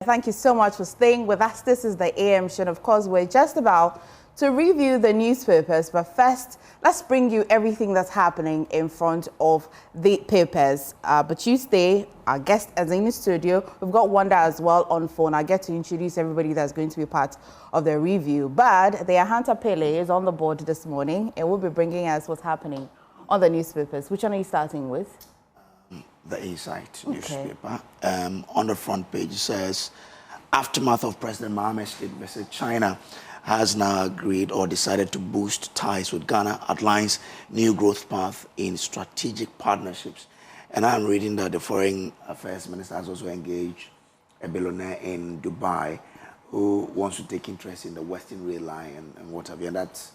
thank you so much for staying with us. This is the AM show. And of course, we're just about to review the newspapers. But first, let's bring you everything that's happening in front of the papers. But you stay. Our guest is in the studio. We've got Wanda as well on phone. I get to introduce everybody that's going to be part of the review. But the Hunter Pele is on the board this morning and will be bringing us what's happening on the newspapers. Which one are you starting with? The Insight newspaper. On the front page, it says, aftermath of President Mohamed State visit, China has now agreed or decided to boost ties with Ghana, outlines new growth path in strategic partnerships. And I'm reading that the Foreign Affairs Minister has also engaged a billionaire in Dubai who wants to take interest in the Western Rail Line and what have you. And that's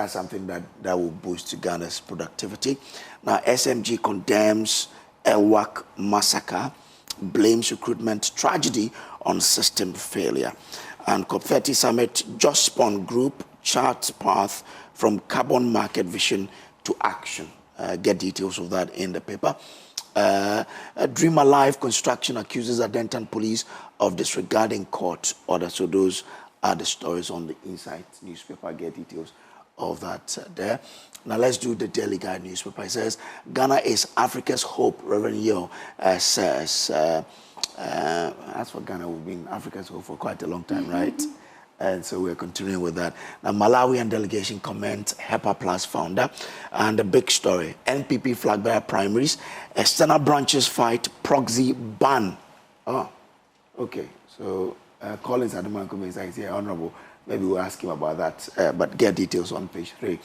something that will boost Ghana's productivity. Now, SMG condemns Elwak massacre, blames recruitment tragedy on system failure. And COP30 summit Jospon Group charts path from carbon market vision to action. Get details of that in the paper. Dream Alive Construction accuses Adentan police of disregarding court orders. So those are the stories on the Insight newspaper. Get details of that there. Now let's do the Daily Guide newspaper. It says, Ghana is Africa's hope. Reverend Yo says, as for Ghana, we've been Africa's hope for quite a long time, right? And so we're continuing with that. Now, Malawian delegation comments HEPA Plus founder. And the big story, NPP flag bearer primaries, external branches fight proxy ban. Oh, okay. So Collins Ademanko is here, Honorable. Maybe we'll ask him about that, but get details on page 3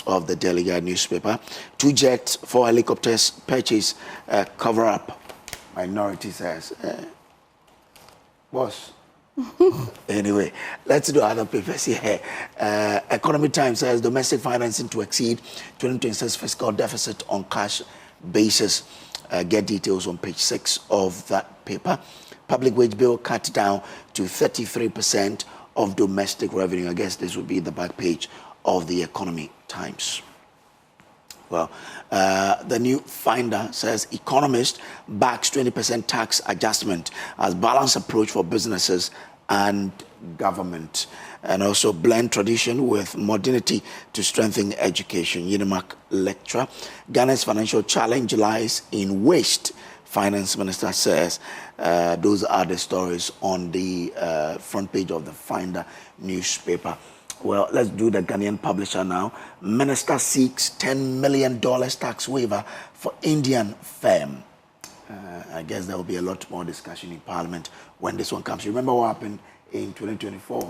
of the Daily Guide newspaper. 2 jets, 4 helicopters purchase, cover up. Minority says, boss. Anyway, let's do other papers here. Economy Times says domestic financing to exceed 2026 fiscal deficit on cash basis. Get details on page 6 of that paper. Public wage bill cut down to 33% of domestic revenue. I guess this would be the back page of the Economy Times. Well, the new Finder says economist backs 20% tax adjustment as balanced approach for businesses and government, and also blend tradition with modernity to strengthen education. Unimark lecturer. Ghana's financial challenge lies in waste, Finance Minister says. Those are the stories on the front page of the Finder newspaper. Well, let's do the Ghanaian Publisher now. Minister seeks $10 million tax waiver for Indian firm. I guess there will be a lot more discussion in Parliament when this one comes. You remember what happened in 2024,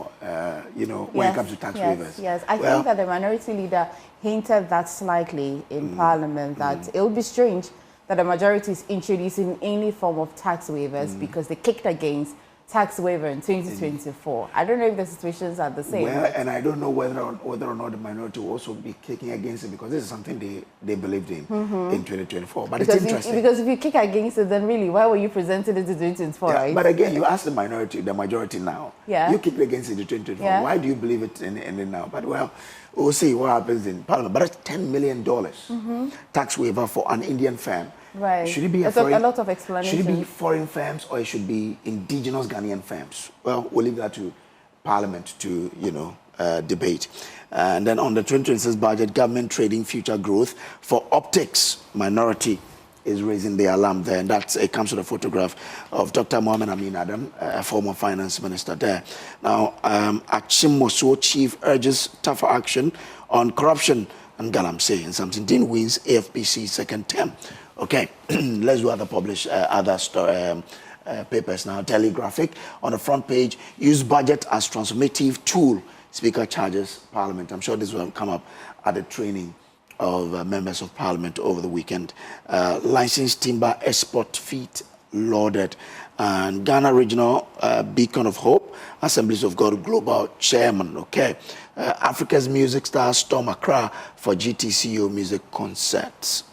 when it comes to tax waivers? Yes, I think that the minority leader hinted that slightly in Parliament, that it would be strange that the majority is introducing any form of tax waivers because they kicked against tax waiver in 2024. I don't know if the situations are the same. Well, and I don't know whether or not the minority will also be kicking against it, because this is something they believed in 2024. But it's interesting. Because if you kick against it, then really, why were you presenting it in 2024, right? But again, you ask the majority now. Yeah. You kicked against it in 2024. Yeah. Why do you believe it in it now? But well, we'll see what happens in Parliament. But it's $10 million tax waiver for an Indian firm. Right. Should it be a lot of explanation. Should it be foreign firms or it should be indigenous Ghanaian firms? Well, we'll leave that to Parliament to, debate. And then on the 2026 budget, government trading future growth for optics. Minority is raising the alarm there. And it comes with a photograph of Dr. Mohamed Amin Adam, a former finance minister there. Now, Achim Mosuo chief urges tougher action on corruption and Galamsey. And something Dean wins AFPC second term. Okay, let's do other papers now. Telegraphic on the front page, use budget as transformative tool. Speaker charges Parliament. I'm sure this will have come up at the training of members of Parliament over the weekend. Licensed timber export feet lauded. And Ghana Regional Beacon of Hope, Assemblies of God Global Chairman. Okay, Africa's music stars storm Accra for GTCO music concerts.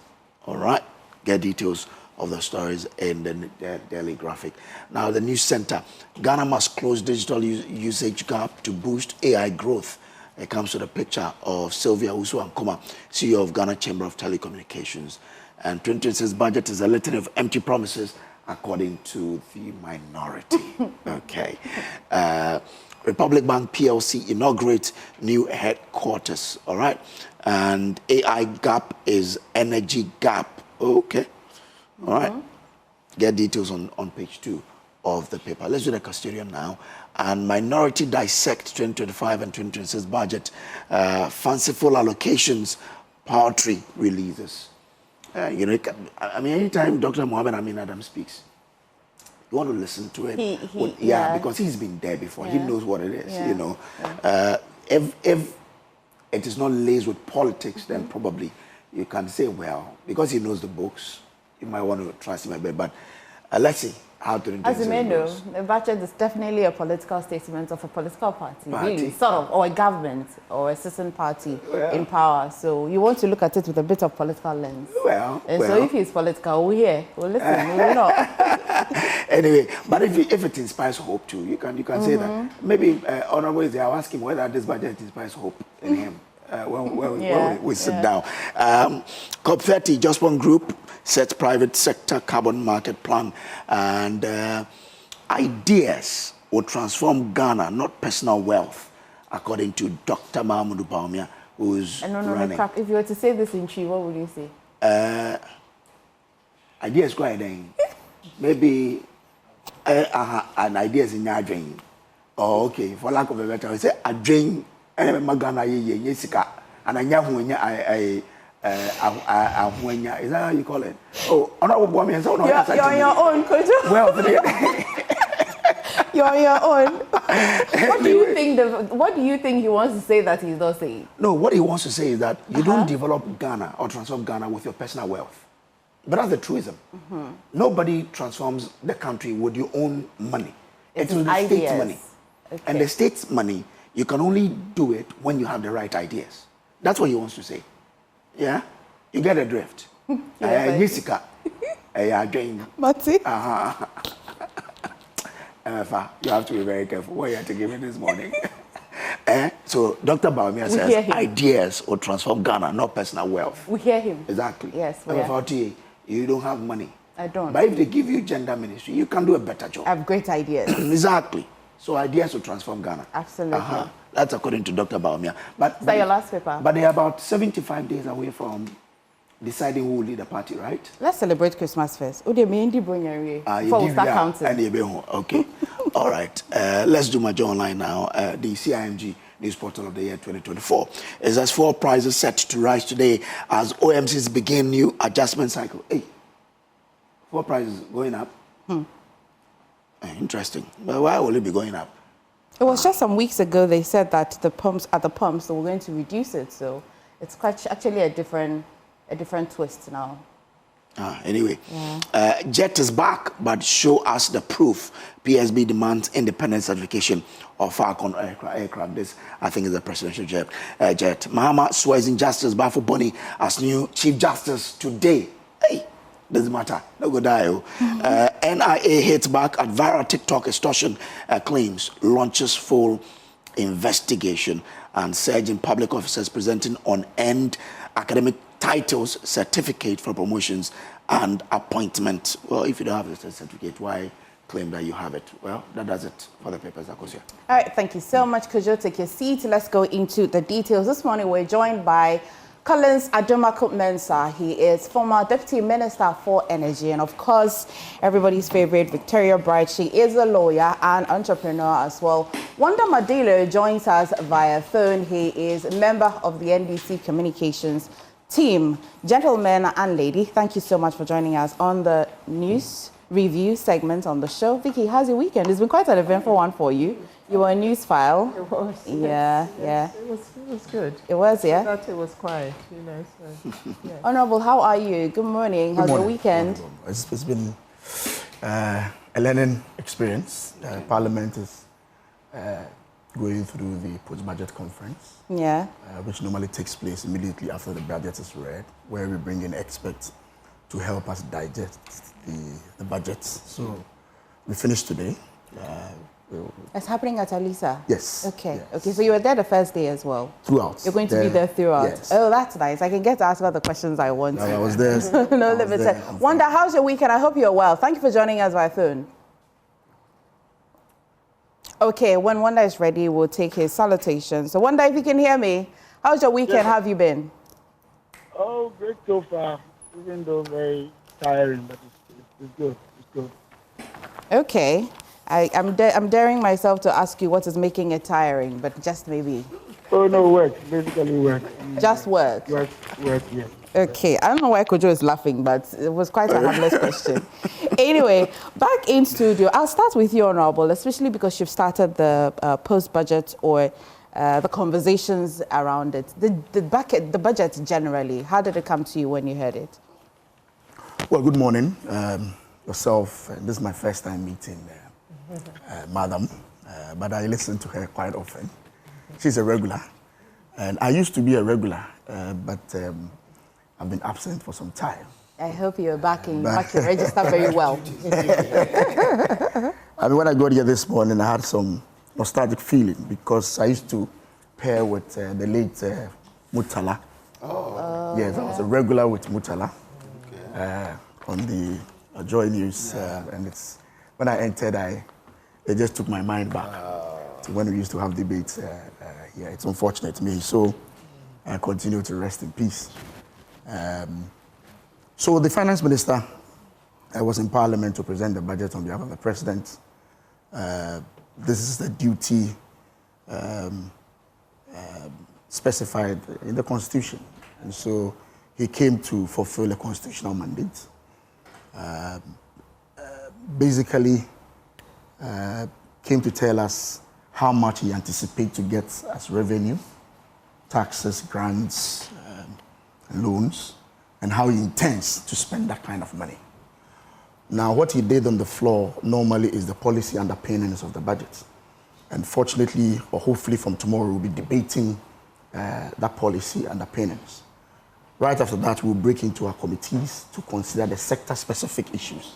All right. Get details of the stories in the Daily Graphic. Now, the News Center. Ghana must close digital usage gap to boost AI growth. It comes with a picture of Sylvia Usu-Ankoma, CEO of Ghana Chamber of Telecommunications. And 2026 budget is a litany of empty promises according to the minority. Okay. Republic Bank PLC inaugurates new headquarters. All right. And AI gap is energy gap. Okay. All right. Get details on page 2 of the paper. Let's do the custodian now. And minority dissect 2025 and 2026 budget. Fanciful allocations, paltry releases. You know, I mean, anytime Dr. Mohammed Amin Adam speaks, you want to listen to him. Because he's been there before. He knows what it is, you know. If it is not laced with politics, then probably you can say, well, because he knows the books, you might want to trust him a bit. But let's see how to. As you may know, the budget is definitely a political statement of a political party, really, sort of, or a government, or a citizen party in power. So you want to look at it with a bit of political lens. So if he's political, we'll hear, we'll listen, we'll not. Anyway, but if it inspires hope too, you can say that. Maybe Honorable is there. I'll ask him whether this budget inspires hope in him when we sit down. COP30, Just One Group sets private sector carbon market plan, and ideas will transform Ghana, not personal wealth, according to Dr. Mahmoud Baumia, who's running. If you were to say this in Chi, what would you say? Ideas quite then. Maybe an ideas in your drain. Oh, okay, for lack of a better, I say a drain. Magana yesika and I is that how you call it? Oh, Honorable Bomi and so on. You're on your own, could you? Well, you're on your own. What do you think he wants to say that he's not saying? No, what he wants to say is that you don't develop Ghana or transform Ghana with your personal wealth. But that's the truism. Nobody transforms the country with your own money. It's with the state's money. Okay. And the state's money, you can only do it when you have the right ideas. That's what he wants to say. Yeah? You get a drift. Jessica. Mati? You have to be very careful what you have to give me this morning. So Dr. Baumia says ideas will transform Ghana, not personal wealth. We hear him. Exactly. Yes. You don't have money. I don't. But if they give you gender ministry, you can do a better job. I have great ideas. Exactly. So ideas will transform Ghana. Absolutely. That's according to Dr. Baumia. Is that your last paper? But they're about 75 days away from deciding who will lead the party, right? Let's celebrate Christmas first. Before we start counting. Okay. All right. Let's do Major Online now. The CIMG News Portal of the year 2024. It says 4 prices set to rise today as OMCs begin new adjustment cycle. Hey, 4 prices going up. Interesting. But why will it be going up? It was just some weeks ago they said that at the pumps they were going to reduce it. So it's quite actually a different twist now. Anyway, JET is back, but show us the proof. PSB demands independent certification of Falcon aircraft. This, I think, is a presidential jet. Mahama swears in justice Bafo Boni as new Chief Justice today. Hey, doesn't matter. No go die. NIA hits back at viral TikTok extortion claims, launches full investigation, and surge in public officers presenting on-end academic titles, certificate for promotions and appointment. Well, if you don't have a certificate, why claim that you have it? Well, that does it for the papers, Akosia. All right, thank you so much, Kojo. Take your seat. Let's go into the details. This morning, we're joined by Collins Adomako-Mensah. He is former Deputy Minister for Energy, and of course, everybody's favorite, Victoria Bright. She is a lawyer and entrepreneur as well. Wanda Madilo joins us via phone. He is a member of the NDC Communications team. Gentlemen and lady, thank you so much for joining us on the news review segment on the show. Vicky, how's your weekend? It's been quite an eventful one for you. You were a news file. It was. Yeah. It was good. It was, yeah? I thought it was quiet, you know. So, yeah. Honorable, how are you? Good morning. How's your weekend? It's been a learning experience. Parliament is going through the post-budget conference, which normally takes place immediately after the budget is read, where we bring in experts to help us digest the budgets. So we finished today. It's happening at Alisa? Yes. Okay. Yes. Okay, so you were there the first day as well? Throughout. You're going to be there throughout? Yes. Oh, that's nice. I can get to ask all the questions I want to. I was there. No limited. Wanda, how's your weekend? I hope you're well. Thank you for joining us by phone. Okay, when Wanda is ready, we'll take his salutation. So Wanda, if you can hear me, how's your weekend? How have you been? Oh, great so far. Even though very tiring, but it's good. It's good. Okay. I'm daring myself to ask you what is making it tiring, but just maybe. Oh, no, work. Basically work. Just work? Work, yeah. Okay. I don't know why Kojo is laughing, but it was quite a harmless question. Anyway, back in studio, I'll start with you, Honorable, especially because you've started the post-budget or the conversations around it. The budget generally, how did it come to you when you heard it? Well, good morning. Yourself, this is my first time meeting Madam, but I listen to her quite often. She's a regular, and I used to be a regular, but I've been absent for some time. I hope you're back to register very well. I mean, when I got here this morning, I had some nostalgic feeling because I used to pair with the late Mutala. Oh. Yes, I was a regular with Mutala on the Joy News, and it's when I entered, they just took my mind back to when we used to have debates here. It's unfortunate to me, so I continue to rest in peace. So the finance minister was in parliament to present the budget on behalf of the president. This is the duty specified in the constitution, and so he came to fulfill a constitutional mandate. Basically came to tell us how much he anticipates to get as revenue, taxes, grants, loans, and how he intends to spend that kind of money. Now, what he did on the floor normally is the policy underpinnings of the budget. And fortunately, or hopefully from tomorrow, we'll be debating that policy underpinnings. Right after that, we'll break into our committees to consider the sector-specific issues.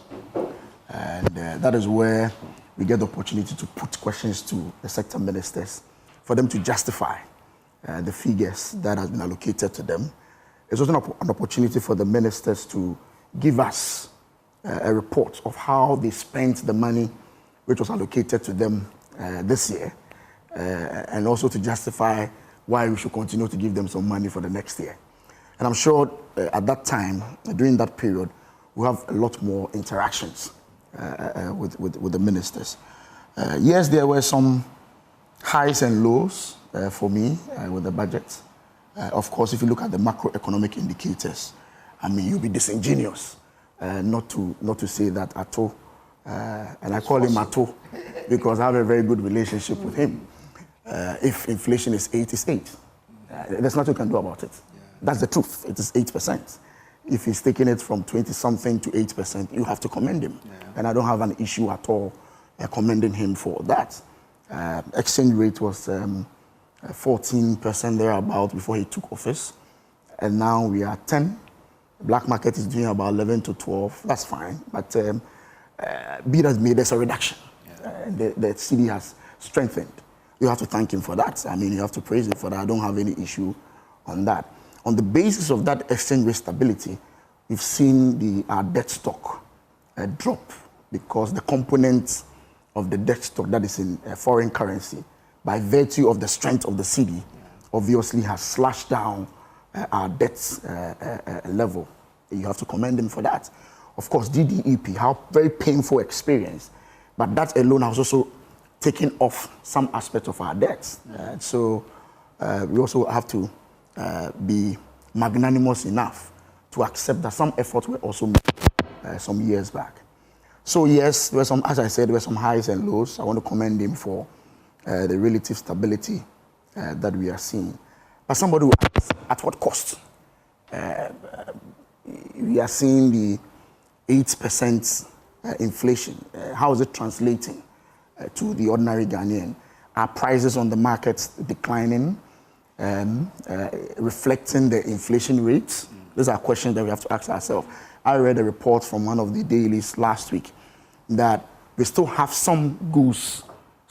And that is where we get the opportunity to put questions to the sector ministers for them to justify the figures that have been allocated to them. It's also an opportunity for the ministers to give us a report of how they spent the money which was allocated to them this year, and also to justify why we should continue to give them some money for the next year. And I'm sure at that time, during that period, we'll have a lot more interactions with the ministers. Yes, there were some highs and lows for me with the budget. Of course, if you look at the macroeconomic indicators, I mean, you'll be disingenuous not to say that Ato, and I call him Ato because I have a very good relationship with him. If inflation is 8, it's 8. There's nothing you can do about it. Yeah. That's the truth. It is 8%. If he's taking it from 20-something to 8%, you have to commend him. Yeah. And I don't have an issue at all commending him for that. Exchange rate was 14% thereabout before he took office. And now we are 10. The black market is doing about 11 to 12. That's fine. But be that made, there's a reduction. Yeah. The city has strengthened. You have to thank him for that. I mean, you have to praise him for that. I don't have any issue on that. On the basis of that exchange rate stability, we've seen our debt stock drop because the components of the debt stock that is in foreign currency, by virtue of the strength of the cedi, obviously has slashed down our debt level. You have to commend him for that. Of course, DDEP, how very painful experience, but that alone has also taken off some aspect of our debts. So we also have to be magnanimous enough to accept that some efforts were also made some years back. So yes, there were some, as I said, there were some highs and lows. I want to commend him for the relative stability that we are seeing. But somebody will ask, at what cost? We are seeing the 8% inflation. How is it translating to the ordinary Ghanaian? Are prices on the market declining, reflecting the inflation rates? These are questions that we have to ask ourselves. I read a report from one of the dailies last week that we still have some goods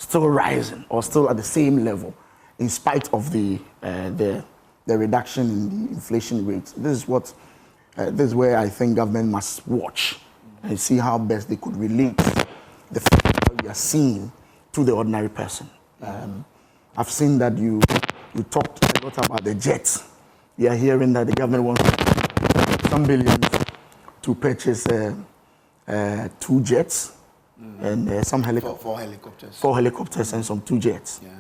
still rising or still at the same level in spite of the reduction in the inflation rate. This is where I think government must watch and see how best they could relate the fact that we are seeing to the ordinary person. I've seen that you talked a lot about the jets. We are hearing that the government wants some billions to purchase 2 jets and some helicopters. 4 helicopters. 4 helicopters and some 2 jets. Yeah.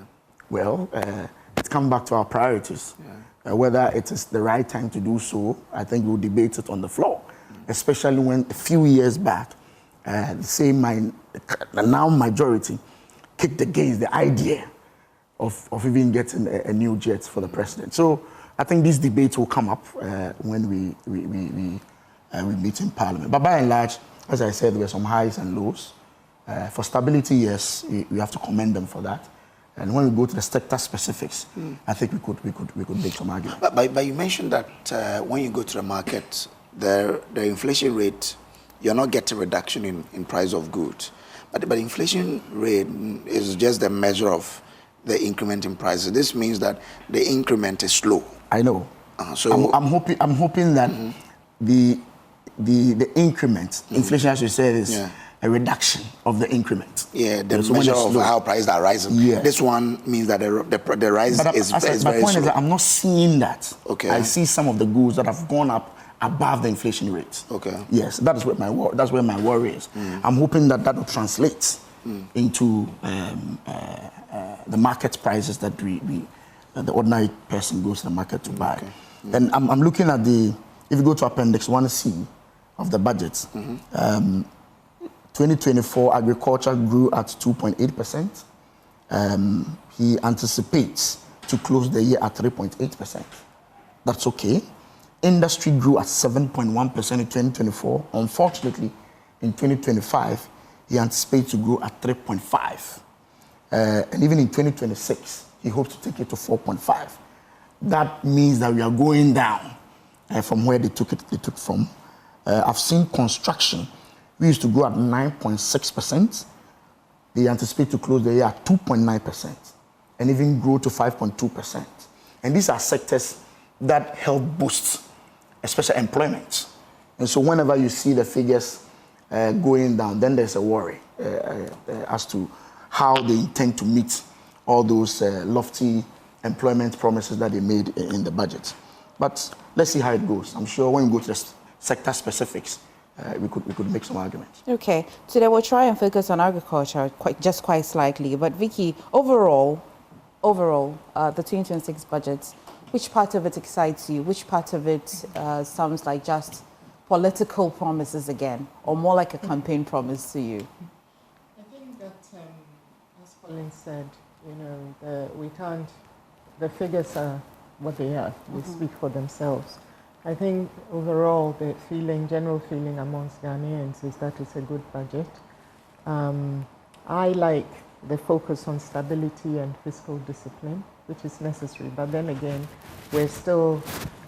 Well, it comes back to our priorities. Yeah. Whether it is the right time to do so, I think we'll debate it on the floor, especially when a few years back, the now majority kicked against the idea of even getting a new jet for the president. So I think this debate will come up when we meet in Parliament. But by and large, as I said, there were some highs and lows. For stability, yes, we have to commend them for that. And when we go to the sector specifics, I think we could make some argument. But you mentioned that when you go to the market, the inflation rate, you're not getting reduction in price of goods. But the inflation rate is just the measure of the increment in prices. This means that the increment is slow. I know. So I'm hoping that the increment, inflation, as you said, is a reduction of the increment. Yeah, the measure of how prices are rising. Yeah. This one means that the rise is very slow. My point is that I'm not seeing that. Okay. I see some of the goods that have gone up above the inflation rate. Okay. Yes, that's where my worry is. I'm hoping that will translate into the market prices that the ordinary person goes to the market to buy. Okay. And I'm looking at if you go to Appendix 1C of the budget, 2024 agriculture grew at 2.8%. He anticipates to close the year at 3.8%. That's okay. Industry grew at 7.1% in 2024. Unfortunately, in 2025, he anticipates to grow at 3.5%. And even in 2026, he hopes to take it to 4.5%. That means that we are going down from where they took from. I've seen construction. We used to grow at 9.6%. They anticipate to close the year at 2.9% and even grow to 5.2%. And these are sectors that help boost, especially employment. And so whenever you see the figures going down, then there's a worry as to how they intend to meet all those lofty employment promises that they made in the budget. But let's see how it goes. I'm sure when we go to the sector specifics, we could make some arguments. Okay, today we'll try and focus on agriculture quite slightly. But Vicky, overall, the 2026 budget, which part of it excites you? Which part of it sounds like just political promises again, or more like a campaign promise to you? I think that, as Colin said, the figures are what they are. They speak for themselves. I think overall the general feeling amongst Ghanaians is that it's a good budget. I like the focus on stability and fiscal discipline, which is necessary. But then again, we're still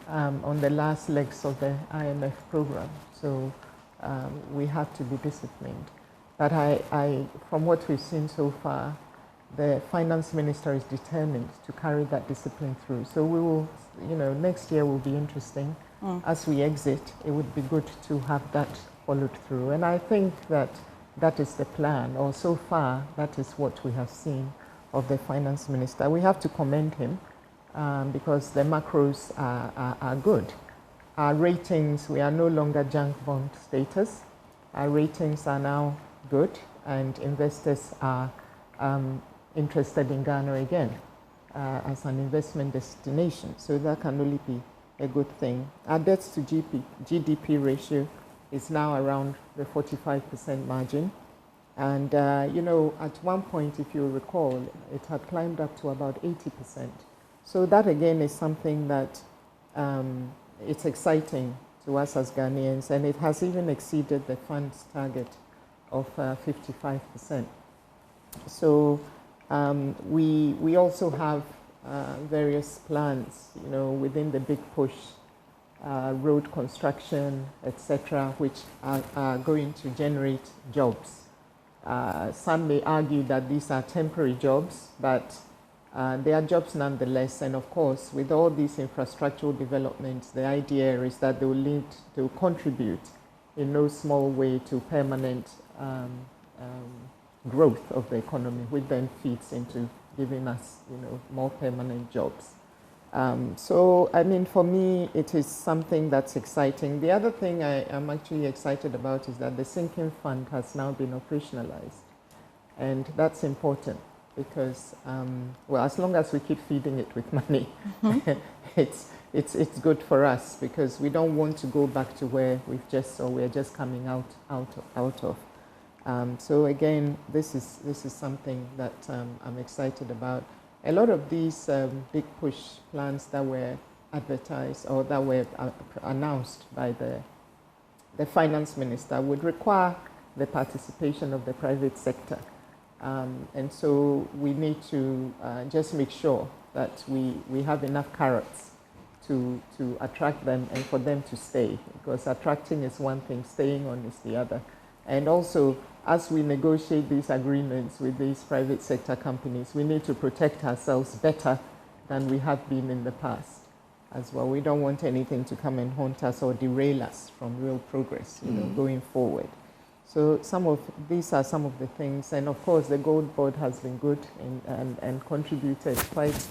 on the last legs of the IMF program, so we have to be disciplined. But from what we've seen so far, the finance minister is determined to carry that discipline through. So we will, next year will be interesting. As we exit, it would be good to have that followed through. And I think that is the plan, or so far, that is what we have seen of the finance minister. We have to commend him because the macros are good. Our ratings, we are no longer junk bond status. Our ratings are now good, and investors are interested in Ghana again as an investment destination. So that can only be a good thing. Our debt to GDP ratio is now around the 45% margin. And, at one point, if you recall, it had climbed up to about 80%. So that, again, is something that it's exciting to us as Ghanaians, and it has even exceeded the fund's target of 55%. So we also have various plans, within the big push, road construction, etc., which are going to generate jobs. some may argue that these are temporary jobs, but they are jobs nonetheless. And of course, with all these infrastructural developments, the idea is that they will contribute in no small way to permanent growth of the economy, which then feeds into giving us, more permanent jobs. So, I mean, for me, it is something that's exciting. The other thing I am actually excited about is that the sinking fund has now been operationalized. And that's important because, well, as long as we keep feeding it with money, it's good for us because we don't want to go back to where we're just coming out of. So again, this is something that I'm excited about. A lot of these big push plans that were advertised or that were announced by the finance minister would require the participation of the private sector. And so we need to just make sure that we have enough carrots to attract them and for them to stay, because attracting is one thing, staying on is the other. And also, as we negotiate these agreements with these private sector companies, we need to protect ourselves better than we have been in the past as well. We don't want anything to come and haunt us or derail us from real progress, going forward. So these are some of the things. And of course, the Gold Board has been good and contributed quite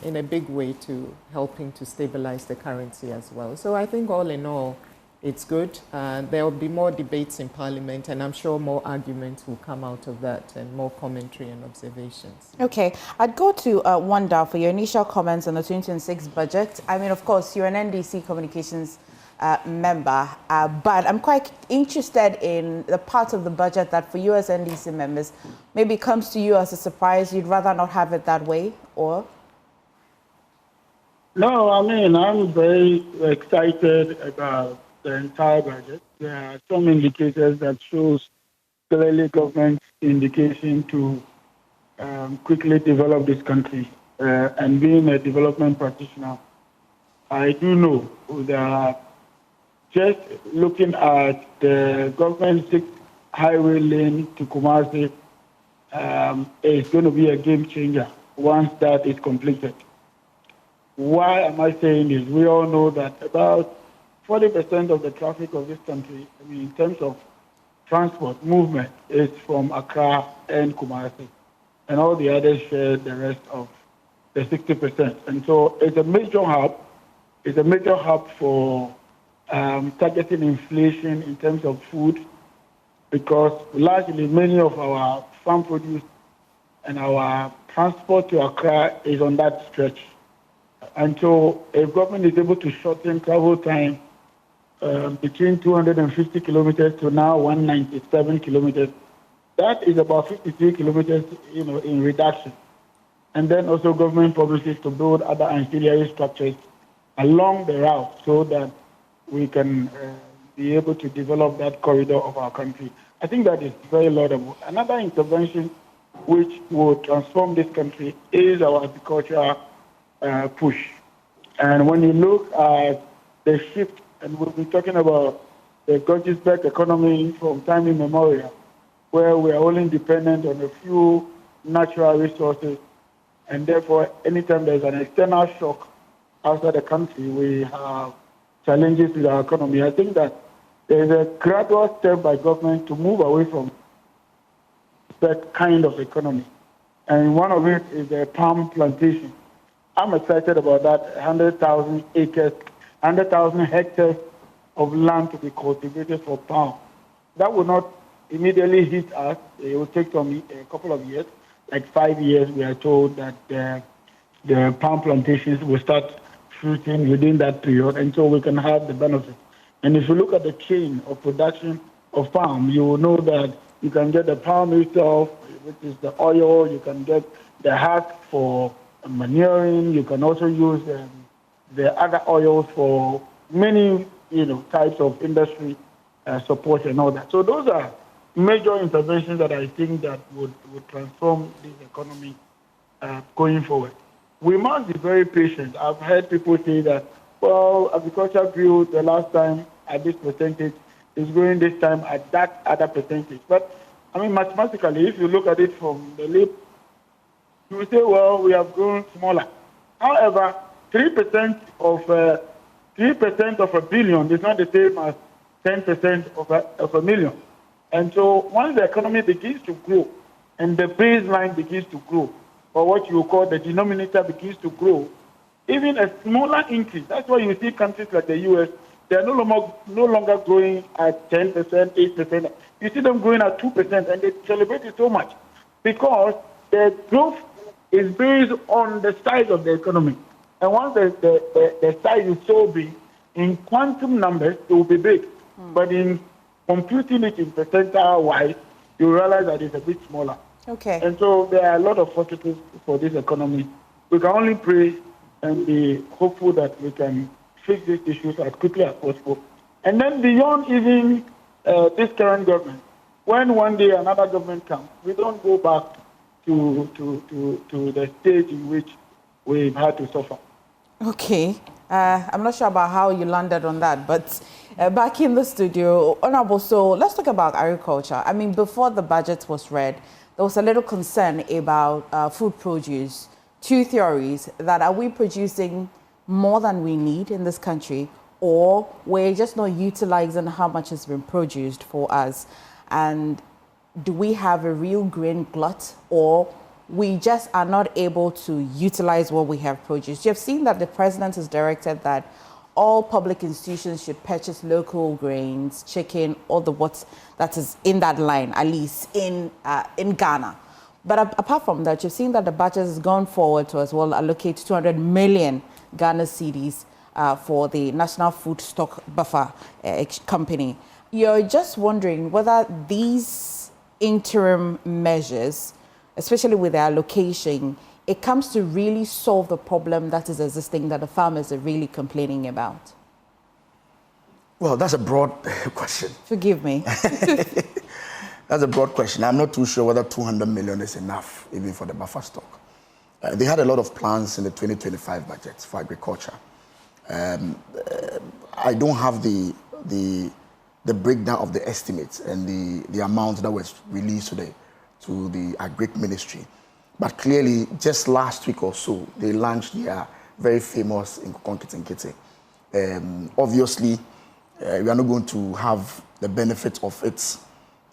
in a big way to helping to stabilize the currency as well. So I think all in all, it's good. There will be more debates in Parliament, and I'm sure more arguments will come out of that and more commentary and observations. Okay, I'd go to Wanda for your initial comments on the 2026 budget. I mean, of course, you're an NDC Communications member, but I'm quite interested in the part of the budget that for you as NDC members maybe comes to you as a surprise. You'd rather not have it that way, or? No, I mean, I'm very excited about the entire budget. There are some indicators that shows clearly government's indication to quickly develop this country. And being a development practitioner, I do know that just looking at the government 6 highway lane to Kumasi is going to be a game changer once that is completed. Why am I saying this? We all know that about 40% of the traffic of this country, I mean, in terms of transport movement, is from Accra and Kumasi, and all the others share the rest of the 60%. And so it's a major hub. It's a major hub for targeting inflation in terms of food, because largely many of our farm produce and our transport to Accra is on that stretch. And so if government is able to shorten travel time between 250 kilometers to now 197 kilometers, that is about 53 kilometers, in reduction. And then also government promises to build other ancillary structures along the route so that we can be able to develop that corridor of our country. I think that is very laudable. Another intervention which will transform this country is our agricultural push. And when you look at the shift, and we'll be talking about the Georgesburg economy from time immemorial, where we are only dependent on a few natural resources, and therefore anytime there's an external shock outside the country, we have challenges with our economy. I think that there is a gradual step by government to move away from that kind of economy. And one of it is the palm plantation. I'm excited about that 100,000 acres, 100,000 hectares of land to be cultivated for palm. That will not immediately hit us. It will take a couple of years, like 5 years. We are told that the palm plantations will start fruiting within that period, and so we can have the benefit. And if you look at the chain of production of palm, you will know that you can get the palm itself, which is the oil. You can get the husk for manuring. You can also use the other oils for many, types of industry support and all that. So those are major interventions that I think that would transform this economy going forward. We must be very patient. I've heard people say that, well, agriculture grew the last time at this percentage, is growing this time at that other percentage. But I mean, mathematically, if you look at it from the lip, you will say, well, we have grown smaller. However, 3% of a billion is not the same as 10% of a million. And so once the economy begins to grow and the baseline begins to grow, or what you call the denominator begins to grow, even a smaller increase, that's why you see countries like the US, they're no longer growing at 10%, 8%. You see them growing at 2%, and they celebrate it so much because the growth is based on the size of the economy. And once the size is so big, in quantum numbers, it will be big. But in computing it in percentile-wise, you realize that it's a bit smaller. Okay. And so there are a lot of positives for this economy. We can only pray and be hopeful that we can fix these issues as quickly as possible. And then beyond even this current government, when one day another government comes, we don't go back to the stage in which we've had to suffer. Okay. I'm not sure about how you landed on that, but back in the studio, Honorable, so let's talk about agriculture. I mean, before the budget was read, there was a little concern about food produce. Two theories: that are we producing more than we need in this country, or we're just not utilizing how much has been produced for us? And do we have a real grain glut, or we just are not able to utilize what we have produced? You have seen that the president has directed that all public institutions should purchase local grains, chicken, all the what that is in that line, at least in Ghana. But apart from that, you've seen that the budget has gone forward to as well allocate 200 million Ghana cedis for the National Food Stock Buffer company. You're just wondering whether these interim measures, especially with the allocation, it comes to really solve the problem that is existing that the farmers are really complaining about? Well, that's a broad question. Forgive me. That's a broad question. I'm not too sure whether 200 million is enough, even for the buffer stock. They had a lot of plans in the 2025 budget for agriculture. I don't have the breakdown of the estimates and the amount that was released to the Agric Ministry. But clearly, just last week or so, they launched their very famous Nkonkitinkiti. Obviously, we are not going to have the benefit of its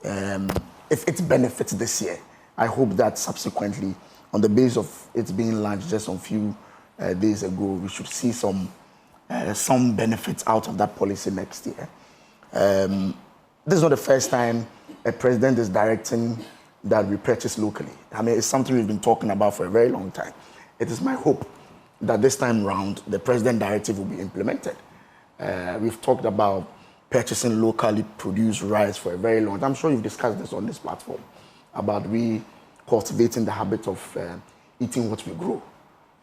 if it benefits this year. I hope that subsequently, on the basis of it being launched just a few days ago, we should see some benefits out of that policy next year. This is not the first time a president is directing that we purchase locally. I mean, it's something we've been talking about for a very long time. It is my hope that this time round, the president directive will be implemented. We've talked about purchasing locally produced rice for a very long time. I'm sure you've discussed this on this platform, about we cultivating the habit of eating what we grow.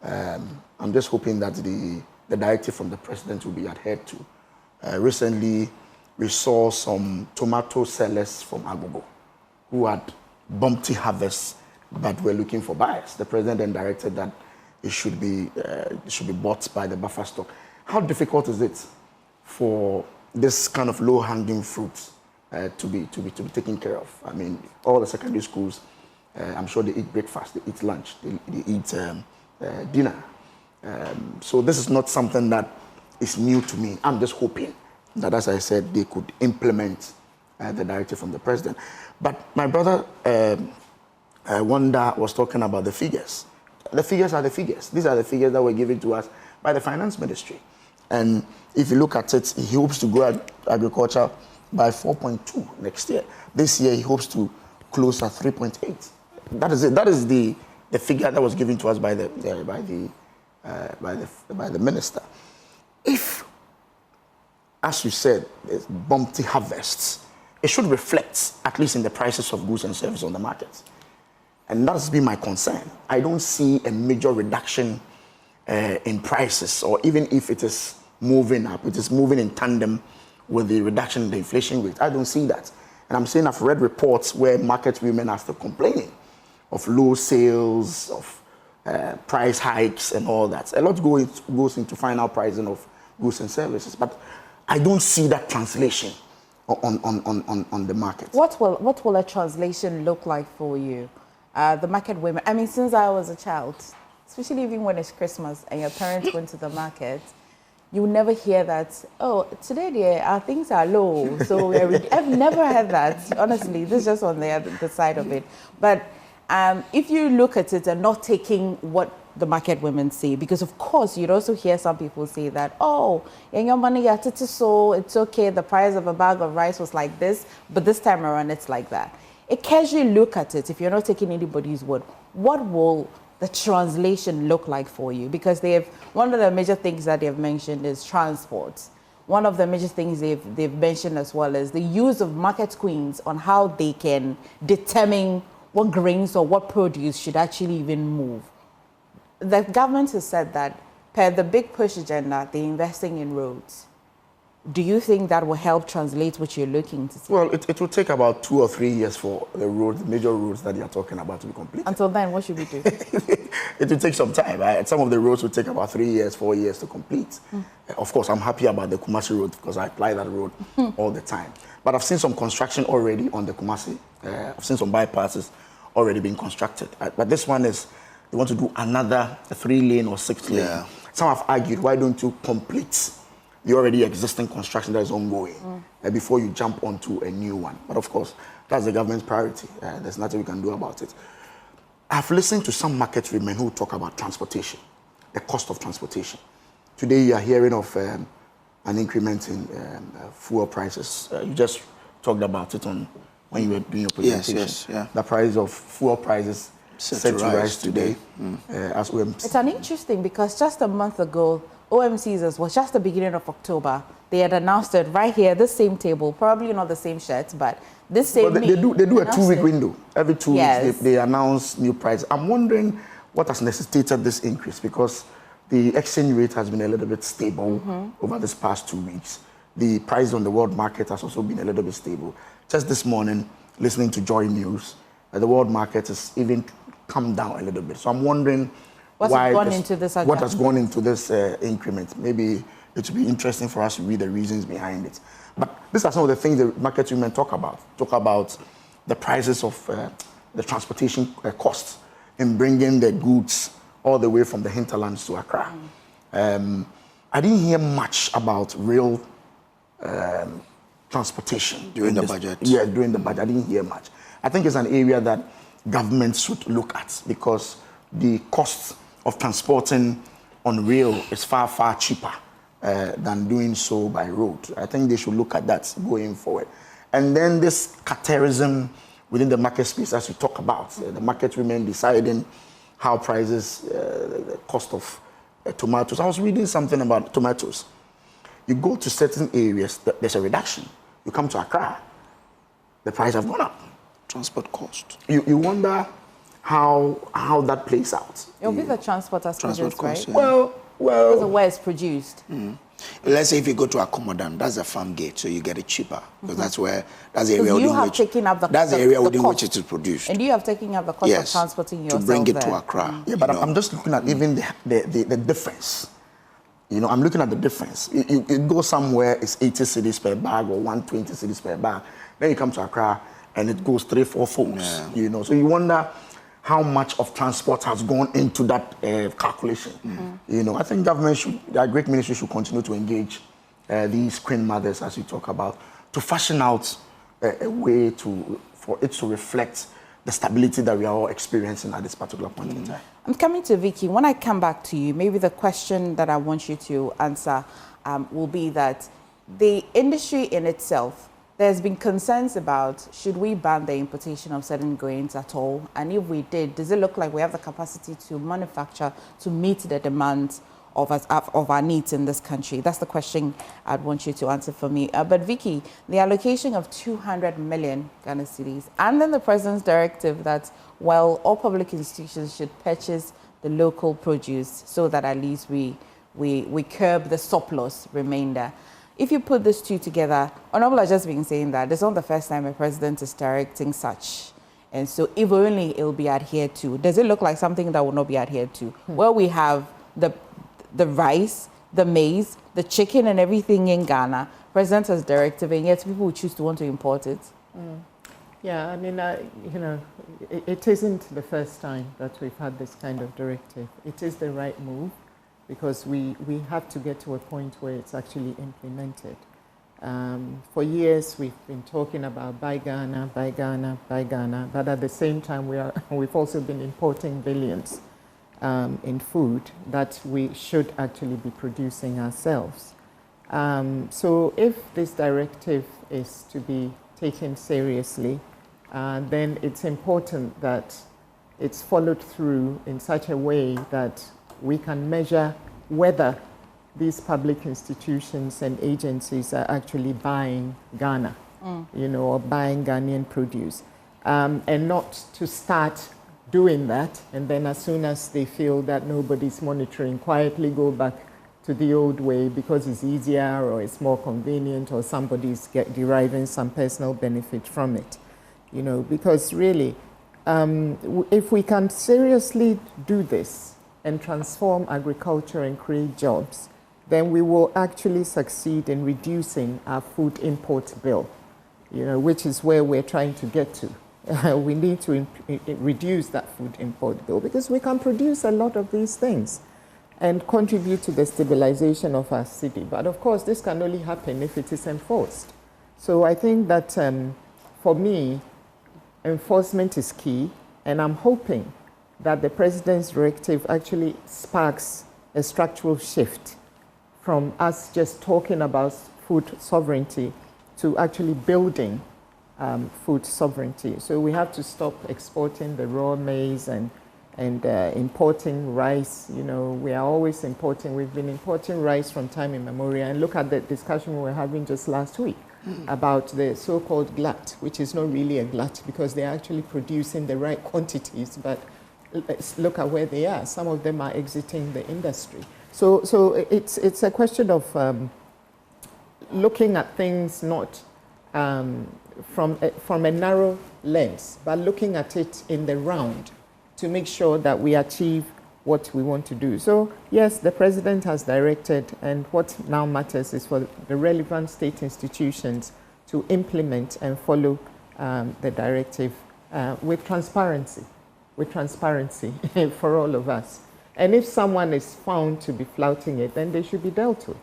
I'm just hoping that the directive from the president will be adhered to. Recently, we saw some tomato sellers from Agogo who had bumpy harvests but were looking for buyers. The president then directed that it should be bought by the buffer stock. How difficult is it for this kind of low-hanging fruit to be taken care of? I mean, all the secondary schools, I'm sure they eat breakfast, they eat lunch, they eat dinner. So this is not something that is new to me. I'm just hoping that, as I said, they could implement the directive from the president. But my brother Wanda was talking about the figures. The figures are the figures. These are the figures that were given to us by the finance ministry. And if you look at it, he hopes to grow agriculture by 4.2 next year. This year, he hopes to close at 3.8. That is it. That is the figure that was given to us by the minister. If, as you said, it's bumpy harvests, it should reflect, at least in the prices of goods and services on the market. And that's been my concern. I don't see a major reduction in prices, or even if it is moving up, it is moving in tandem with the reduction in the inflation rate. I don't see that. And I'm saying I've read reports where market women are still complaining of low sales, of price hikes and all that. A lot goes into final pricing of goods and services, but I don't see that translation on the market. What will a translation look like for you? The market women, I mean, since I was a child, especially even when it's Christmas and your parents went to the market, you will never hear that, oh, today our things are low. So I've never heard that, honestly. This is just on the other side of it. But if you look at it and not taking what the market women say, because of course you'd also hear some people say that, oh, in your money, so it's okay, the price of a bag of rice was like this, but this time around it's like that. A casual look at it, if you're not taking anybody's word, what will the translation look like for you? Because one of the major things that they've mentioned is transport. One of the major things they've mentioned as well is the use of market queens on how they can determine what grains or what produce should actually even move. The government has said that per the big push agenda, they're investing in roads. Do you think that will help translate what you're looking to see? Well, it will take about 2 or 3 years for the roads, major roads that you're talking about to be completed. Until then, what should we do? It will take some time. Right? Some of the roads will take about 3 years, 4 years to complete. Of course, I'm happy about the Kumasi road because I apply that road all the time. But I've seen some construction already on the Kumasi. I've seen some bypasses already being constructed. But this one is, they want to do another 3-lane or 6-lane. Yeah. Some have argued, why don't you complete the already existing construction that is ongoing before you jump onto a new one? But of course, that's the government's priority. There's nothing we can do about it. I've listened to some market women who talk about transportation, the cost of transportation. Today, you are hearing of an increment in fuel prices. You just talked about it when you were doing your presentation. Yes, yeah. The price of fuel prices set to rise today. As OMC. It's an interesting because just a month ago, OMC's was just the beginning of October. They had announced it right here, this same table, probably not the same shirts, but this same. But they do a 2-week window. Every 2 weeks they announce new prices. I'm wondering what has necessitated this increase, because the exchange rate has been a little bit stable over this past 2 weeks. The price on the world market has also been a little bit stable. Just this morning, listening to Joy News, the world market has even come down a little bit. So I'm wondering what has gone into this increment. Maybe it would be interesting for us to read the reasons behind it. But these are some of the things the market women talk about. Talk about the prices of the transportation costs in bringing the goods all the way from the hinterlands to Accra. I didn't hear much about rail transportation. During the budget? Yeah, during the budget. I didn't hear much. I think it's an area that governments should look at, because the cost of transporting on rail is far, far cheaper than doing so by road. I think they should look at that going forward. And then this categorism within the market space, as we talk about, the market women deciding how prices, the cost of tomatoes. I was reading something about tomatoes. You go to certain areas, there's a reduction. You come to Accra, the price have gone up. Transport cost. You wonder how that plays out. It'll be the transport as produced, right? Yeah. Well, because of where it's produced. Let's say if you go to Accommodam, that's a farm gate, so you get it cheaper, because that's the area within which it is produced. And you have taken up the cost of transporting yourself to bring it there. to Accra. Yeah, but I'm just looking at even the difference. You know, I'm looking at the difference. You go somewhere, it's 80 cedis per bag or 120 cedis per bag. Then you come to Accra, and it goes 3-4 folds. Yeah. You know, so you wonder how much of transport has gone into that calculation. You know, I think the great ministry should continue to engage these queen mothers, as we talk about, to fashion out a way for it to reflect the stability that we are all experiencing at this particular point in time. I'm coming to Vicky. When I come back to you, maybe the question that I want you to answer will be that the industry in itself, there's been concerns about, should we ban the importation of certain grains at all? And if we did, does it look like we have the capacity to manufacture to meet the demands of our needs in this country? That's the question I'd want you to answer for me. But Vicky, the allocation of 200 million Ghana cedis, and then the President's directive that, well, all public institutions should purchase the local produce so that at least we curb the surplus remainder. If you put these two together, Honorable has just been saying that it's not the first time a president is directing such. And so if only it will be adhered to. Does it look like something that will not be adhered to? Well, we have the rice, the maize, the chicken and everything in Ghana. President's directive, and yet people will choose to want to import it. Yeah, I mean, you know, it isn't the first time that we've had this kind of directive. It is the right move because we have to get to a point where it's actually implemented. For years, we've been talking about buy Ghana, buy Ghana, buy Ghana, but at the same time, we've also been importing billions in food that we should actually be producing ourselves. So if this directive is to be taken seriously, then it's important that it's followed through in such a way that we can measure whether these public institutions and agencies are actually buying Ghana, you know, or buying Ghanaian produce, and not to start doing that, and then as soon as they feel that nobody's monitoring, quietly go back to the old way because it's easier or it's more convenient or somebody's deriving some personal benefit from it. You know, because really, if we can seriously do this and transform agriculture and create jobs, then we will actually succeed in reducing our food import bill, you know, which is where we're trying to get to. We need to reduce that food import bill because we can produce a lot of these things and contribute to the stabilization of our city. But of course, this can only happen if it is enforced. So I think that for me, enforcement is key, and I'm hoping that the President's directive actually sparks a structural shift from us just talking about food sovereignty to actually building food sovereignty. So we have to stop exporting the raw maize and importing rice. You know, we are always importing. We've been importing rice from time immemorial. And look at the discussion we were having just last week about the so-called glut, which is not really a glut because they're actually producing the right quantities. But let's look at where they are. Some of them are exiting the industry. So it's a question of looking at things not from a narrow lens, but looking at it in the round to make sure that we achieve what we want to do. So yes, the President has directed, and what now matters is for the relevant state institutions to implement and follow the directive with transparency for all of us. And if someone is found to be flouting it, then they should be dealt with.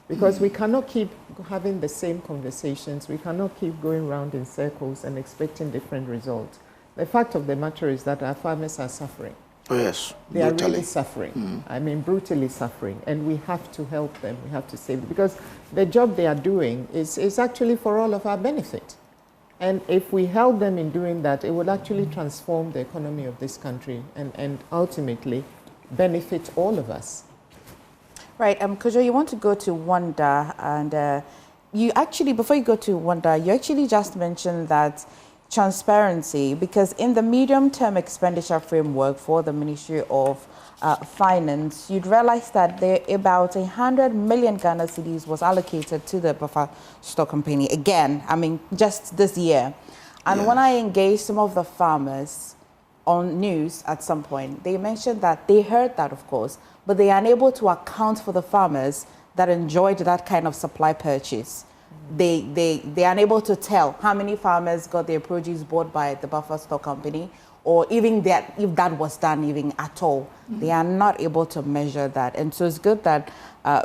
Because we cannot keep having the same conversations. We cannot keep going round in circles and expecting different results. The fact of the matter is that our farmers are suffering. Oh, yes. They are really suffering. I mean, brutally suffering. And we have to help them. We have to save them. Because the job they are doing is actually for all of our benefit. And if we help them in doing that, it will actually transform the economy of this country and ultimately benefit all of us. Right, Kojo, you want to go to Wanda, and you actually, before you go to Wanda, you actually just mentioned that transparency, because in the medium-term expenditure framework for the Ministry of Finance, you'd realize that there about 100 million Ghana cedis was allocated to the buffer stock company. Again, I mean, just this year. And when I engaged some of the farmers on news at some point, they mentioned that they heard that, of course, but they are unable to account for the farmers that enjoyed that kind of supply purchase. They are unable to tell how many farmers got their produce bought by the buffer stock company, or even that, if that was done even at all. They are not able to measure that. And so it's good that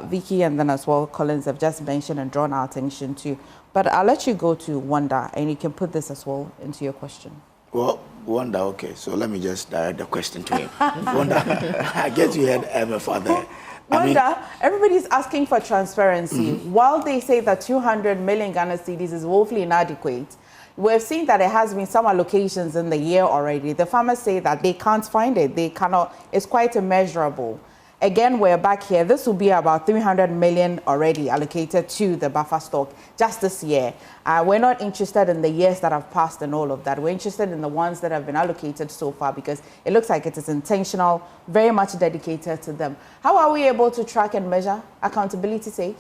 Vicky and then as well Collins have just mentioned and drawn our attention to. But I'll let you go to Wanda, and you can put this as well into your question. Well, Wanda, okay, so let me just direct the question to him. Wanda, I guess you had my father. Wanda, everybody's asking for transparency. While they say that 200 million Ghana cedis is woefully inadequate, we've seen that there has been some allocations in the year already. The farmers say that they can't find it. They cannot. It's quite immeasurable. Again, we're back here. This will be about 300 million already allocated to the buffer stock just this year. We're not interested in the years that have passed and all of that. We're interested in the ones that have been allocated so far, because it looks like it is intentional, very much dedicated to them. How are we able to track and measure? Accountability sake?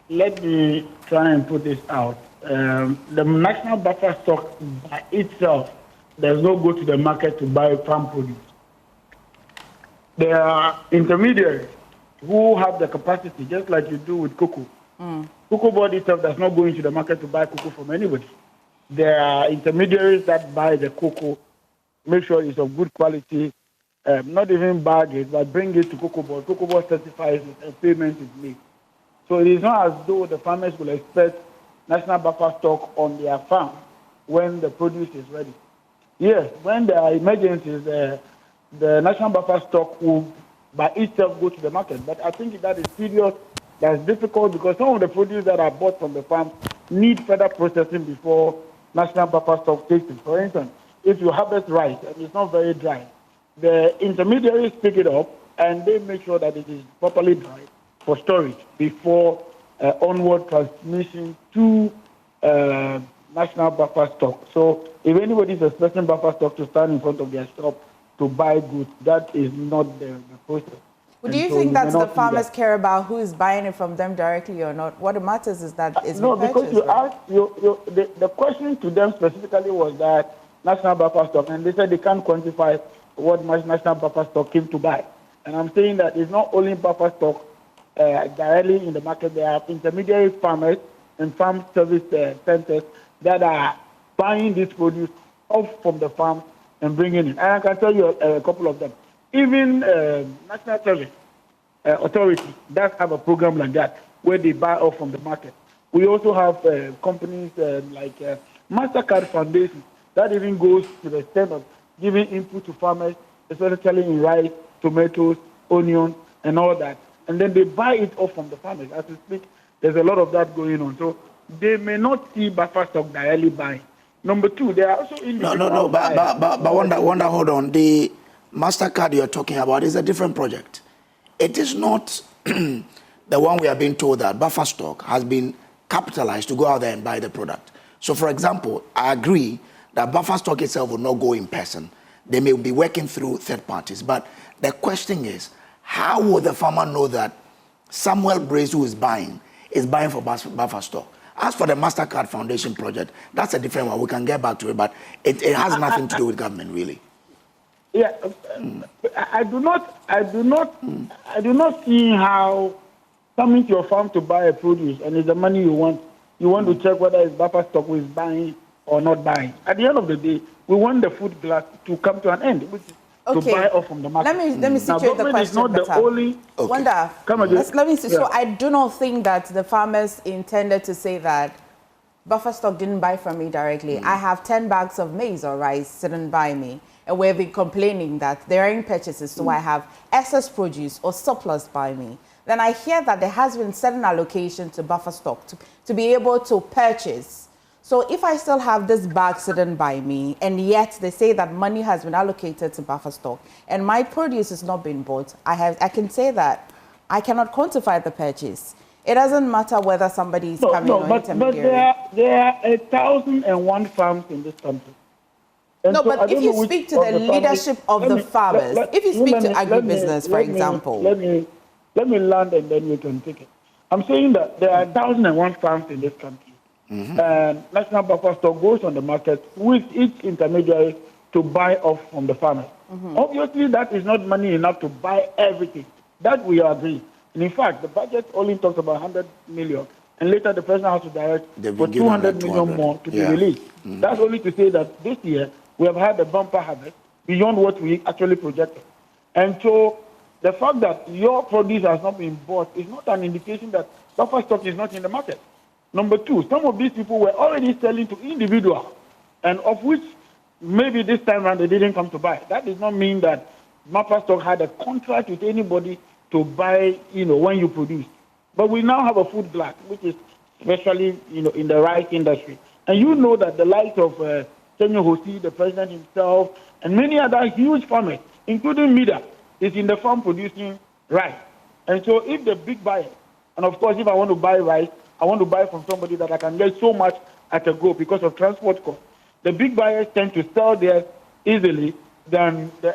Let me try and put this out. The national buffer stock by itself does not go to the market to buy farm produce. There are intermediaries who have the capacity, just like you do with cocoa. Cocoa board itself does not go into the market to buy cocoa from anybody. There are intermediaries that buy the cocoa, make sure it's of good quality, not even bag it, but bring it to cocoa board. Cocoa board certifies it and payment is made. So it is not as though the farmers will expect national buffer stock on their farm when the produce is ready. Yes, when there are emergencies, the national buffer stock will by itself go to the market. But I think that is serious, that's difficult because some of the produce that are bought from the farm need further processing before national buffer stock takes it. For instance, if you harvest rice and it's not very dry, the intermediaries pick it up and they make sure that it is properly dry for storage before onward transmission to national buffer stock. So if anybody is expecting buffer stock to stand in front of their shop to buy goods, that is not the process. Well, do you think that the farmers care about who is buying it from them directly or not? What matters is that it's no, purchased, because you right? asked, the question to them specifically was that national buffer stock, and they said they can't quantify what national buffer stock came to buy. And I'm saying that it's not only buffer stock directly in the market. There are intermediary farmers and farm service centers that are buying this produce off from the farm and bringing it. And I can tell you a couple of them. Even National Service Authority does have a program like that where they buy off from the market. We also have companies like MasterCard Foundation that even goes to the extent of giving input to farmers, especially in rice, tomatoes, onions, and all that. And then they buy it off from the farmers. As we speak, there's a lot of that going on. So they may not see buffer stock directly buying. Number two, there are also individual but Wanda, hold on. The MasterCard you're talking about is a different project. It is not the one we are being told that buffer stock has been capitalized to go out there and buy the product. So, for example, I agree that buffer stock itself will not go in person. They may be working through third parties. But the question is, how will the farmer know that Samuel Brace, who is buying for buffer stock? As for the MasterCard Foundation project, that's a different one. We can get back to it, but it has nothing to do with government, really. Yeah, I do not see how coming to your farm to buy a produce and it's the money you want to check whether it's buffer stock who is buying or not buying. At the end of the day, we want the food glass to come to an end, which is to buy off from the market. Let me situate the question is not better. the only. Okay. Wanda, let me see. Yeah. So I do not think that the farmers intended to say that buffer stock didn't buy from me directly. I have 10 bags of maize or rice didn't buy me. And we've been complaining that there are in purchases, so I have excess produce or surplus by me. Then I hear that there has been certain allocation to buffer stock to be able to purchase. So if I still have this bag sitting by me, and yet they say that money has been allocated to buffer stock, and my produce has not been bought, I can say that I cannot quantify the purchase. It doesn't matter whether somebody is coming or intermediary. But there are 1,001 farms in this country. And no, so but if you speak to the leadership of the farmers, if you speak to agribusiness, for example. Let me land and then you can take it. I'm saying that there are 1,001 farms in this country. And national buffer stock goes on the market with each intermediary to buy off from the farmers. Obviously, that is not money enough to buy everything. That we agree. And in fact, the budget only talks about 100 million. And later the president has to direct for 200 million more to be released. That's only to say that this year, we have had a bumper harvest beyond what we actually projected. And so the fact that your produce has not been bought is not an indication that buffer stock is not in the market. Number two, some of these people were already selling to individuals, and of which maybe this time around they didn't come to buy. That does not mean that buffer stock had a contract with anybody to buy, when you produce. But we now have a food glut, which is especially, in the rice industry. And you know that the likes of Senyo Hosi, the president himself, and many other huge farmers, including Mida, is in the farm producing rice. And so if the big buyer, and of course if I want to buy rice, I want to buy from somebody that I can get so much at a go because of transport costs. The big buyers tend to sell theirs easily than there's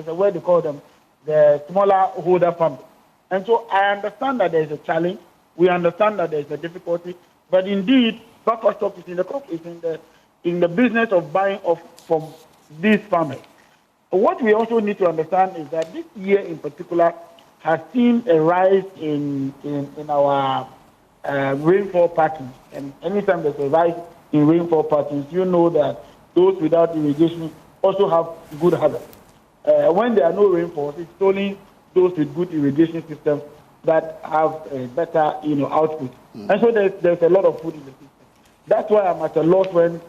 a way to call them, the smaller holder farmers. And so I understand that there's a challenge. We understand that there's a difficulty. But indeed, buffer stock is in the business of buying off from these farmers. What we also need to understand is that this year in particular has seen a rise in our rainfall patterns. And anytime there's a rise in rainfall patterns, you know that those without irrigation also have good harvest. When there are no rainfalls, it's only those with good irrigation systems that have a better, output. And so there's a lot of food in the system. That's why I'm at a loss when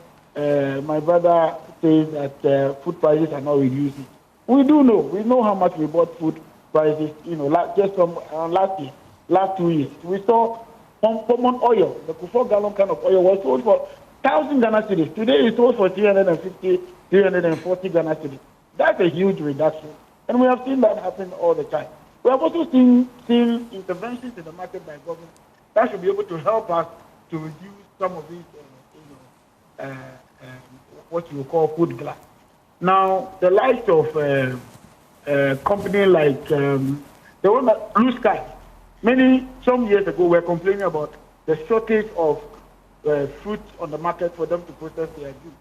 my brother says that food prices are not reducing. We know how much we bought food prices, just from last year, last 2 years. We saw common oil, the 4-gallon can of oil was sold for 1,000 Ghana cedis. Today it's sold for 350, 340 Ghana cedis. That's a huge reduction. And we have seen that happen all the time. We have also seen interventions in the market by government that should be able to help us to reduce some of these, what you call food glut. Now, the likes of a company like the one that Blue Sky, some years ago, were complaining about the shortage of fruit on the market for them to process their juice.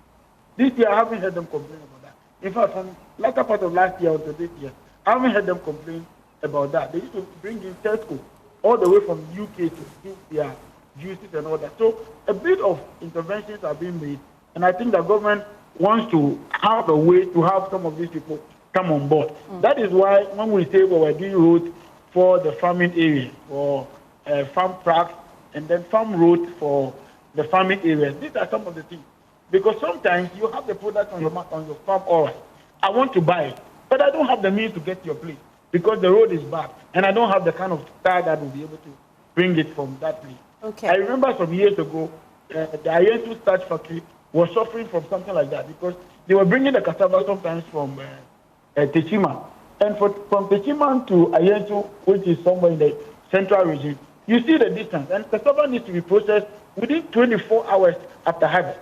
This year, I haven't heard them complain about that. In fact, from latter part of last year until this year, I haven't heard them complain about that. They used to bring in Tesco all the way from UK to do their juices and all that. So a bit of interventions are being made, and I think the government wants to have a way to have some of these people come on board. That is why when we say we're doing roads for the farming area, for farm tracks, and then farm roads for the farming areas, these are some of the things. Because sometimes you have the product on your farm, all right, I want to buy it, but I don't have the means to get to your place because the road is bad, and I don't have the kind of car that will be able to bring it from that place. Okay. I remember some years ago, the Ayentu starch factory was suffering from something like that because they were bringing the cassava sometimes from Techima. And from Techima to Ayentu, which is somewhere in the central region, you see the distance. And cassava needs to be processed within 24 hours after harvest.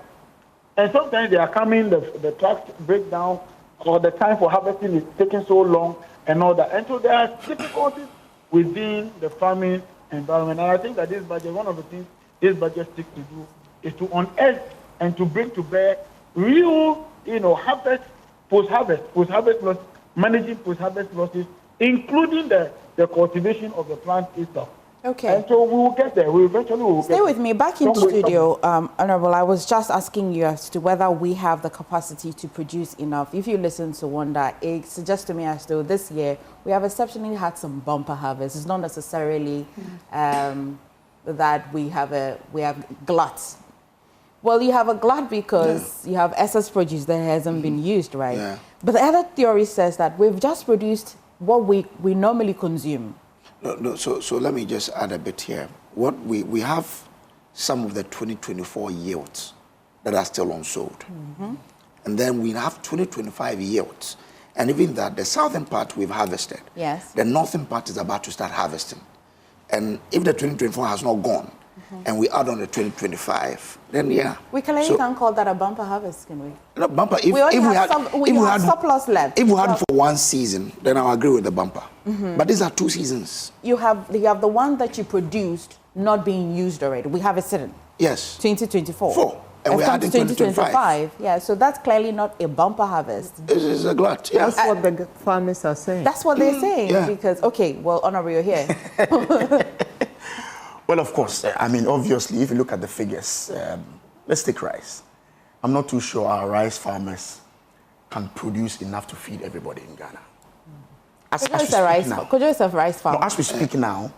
And sometimes they are coming, the trucks break down, or the time for harvesting is taking so long and all that. And so there are difficulties within the farming environment. And I think that this budget, one of the things this budget seeks to do is to unearth and to bring to bear real, harvest, post-harvest loss, managing post-harvest losses, including the cultivation of the plant itself. Okay. And so we will get there. We eventually will Stay with me. Back in studio, Honorable, I was just asking you as to whether we have the capacity to produce enough. If you listen to Wanda, it suggests to me as though this year we have exceptionally had some bumper harvests. It's not necessarily that we have glut. Well, you have a glut because you have excess produce that hasn't been used, right? Yeah. But the other theory says that we've just produced what we normally consume. No, so let me just add a bit here. What we have some of the 2024 yields that are still unsold. And then we have 2025 yields. And even that, the southern part we've harvested. Yes. The northern part is about to start harvesting. And if the 2024 has not gone, and we add on the 2025, then We can't call that a bumper harvest, can we? No, bumper. We have surplus left. If we had for one season, then I'll agree with the bumper. But these are 2 seasons. You have the one that you produced not being used already. We have it sitting. Yes. 2024. 4. And we're adding 2025. Yeah, so that's clearly not a bumper harvest. It's a glut. Yeah. That's what the farmers are saying. That's what they're saying. Yeah. Because, Honorable, you're here. Well, of course. I mean, obviously, if you look at the figures, let's take rice. I'm not too sure our rice farmers can produce enough to feed everybody in Ghana. Could you say rice farm? No, as we speak now,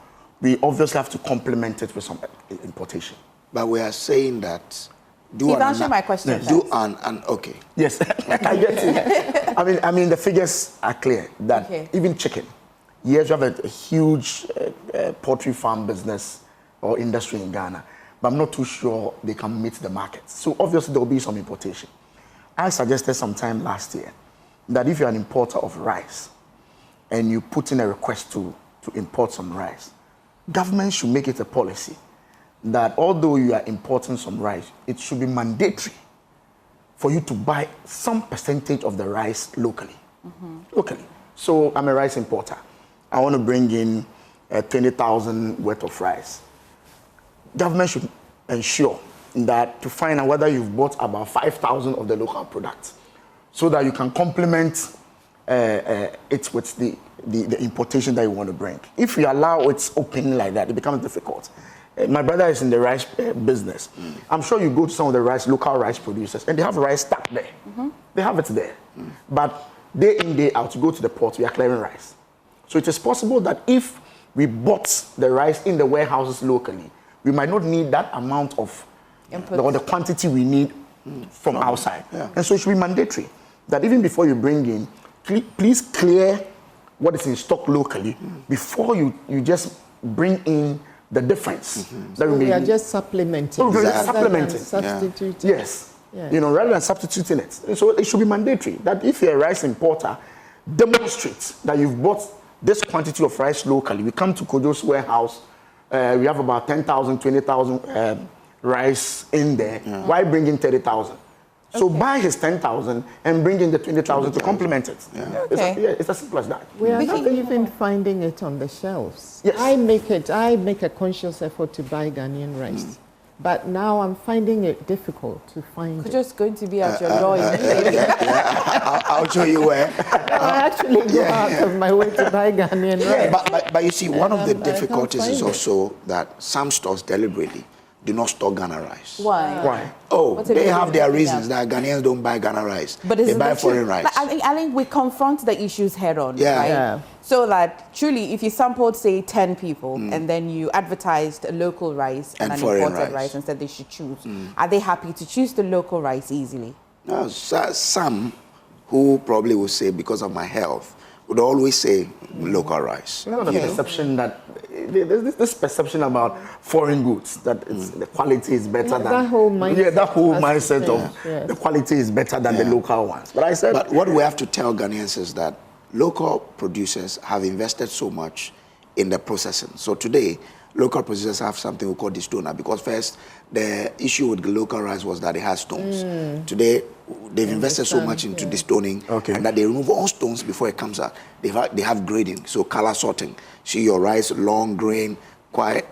we obviously have to complement it with some importation. But we are saying that... answer my question. Okay. Yes, I get it. I mean, the figures are clear that even chicken, yes, you have a huge poultry farm business or industry in Ghana, but I'm not too sure they can meet the market. So obviously there will be some importation. I suggested sometime last year that if you're an importer of rice and you put in a request to import some rice, government should make it a policy that although you are importing some rice, it should be mandatory for you to buy some percentage of the rice locally. Locally. So I'm a rice importer. I want to bring in 20,000 worth of rice. Government should ensure that to find out whether you've bought about 5,000 of the local products so that you can complement it with the importation that you want to bring. If you allow it open like that, it becomes difficult. My brother is in the rice business. I'm sure you go to some of the local rice producers, and they have rice stuck there. They have it there. But day in, day out, you go to the port, we are clearing rice. So it is possible that if we bought the rice in the warehouses locally, we might not need that amount of or the quantity we need from outside. Yeah. And so it should be mandatory that even before you bring in, please clear what is in stock locally before you just bring in the difference. So we are just supplementing. Oh, exactly. Supplementing. Substituting. Yes. You know, rather than substituting it. So it should be mandatory that if you're a rice importer, demonstrate that you've bought this quantity of rice locally. We come to Kojo's warehouse, we have about 10,000, 20,000 rice in there. Why bring in 30,000? So buy his 10,000 and bring in the 20,000 to complement it. It's as simple as that. We are not even finding it on the shelves. Yes. I make a conscious effort to buy Ghanaian rice. But now I'm finding it difficult to find it. Just going to be at your door. I'll show you where. I actually go out of my way to buy Ghanaian rice. But you see, one of the difficulties is also that some stores deliberately do not store Ghana rice. Why? Oh, they have their reasons that Ghanaians don't buy Ghana rice. But they buy foreign rice. I think we confront the issues head on, right? Yeah. So that truly, if you sampled, say, 10 people, and then you advertised a local rice and an imported rice and said they should choose, are they happy to choose the local rice easily? No, some who probably will say, because of my health, would always say local rice. You know, the perception that there's this perception about foreign goods that the quality is better than that whole mindset. That whole mindset of the quality is better than the local ones. But what we have to tell Ghanaians is that local producers have invested so much in the processing. So today, local producers have something we call destoner, because first the issue with the local rice was that it has stones. Today, they've invested so much into destoning and that they remove all stones before it comes out. They have grading, so color sorting. See your rice, long grain, quite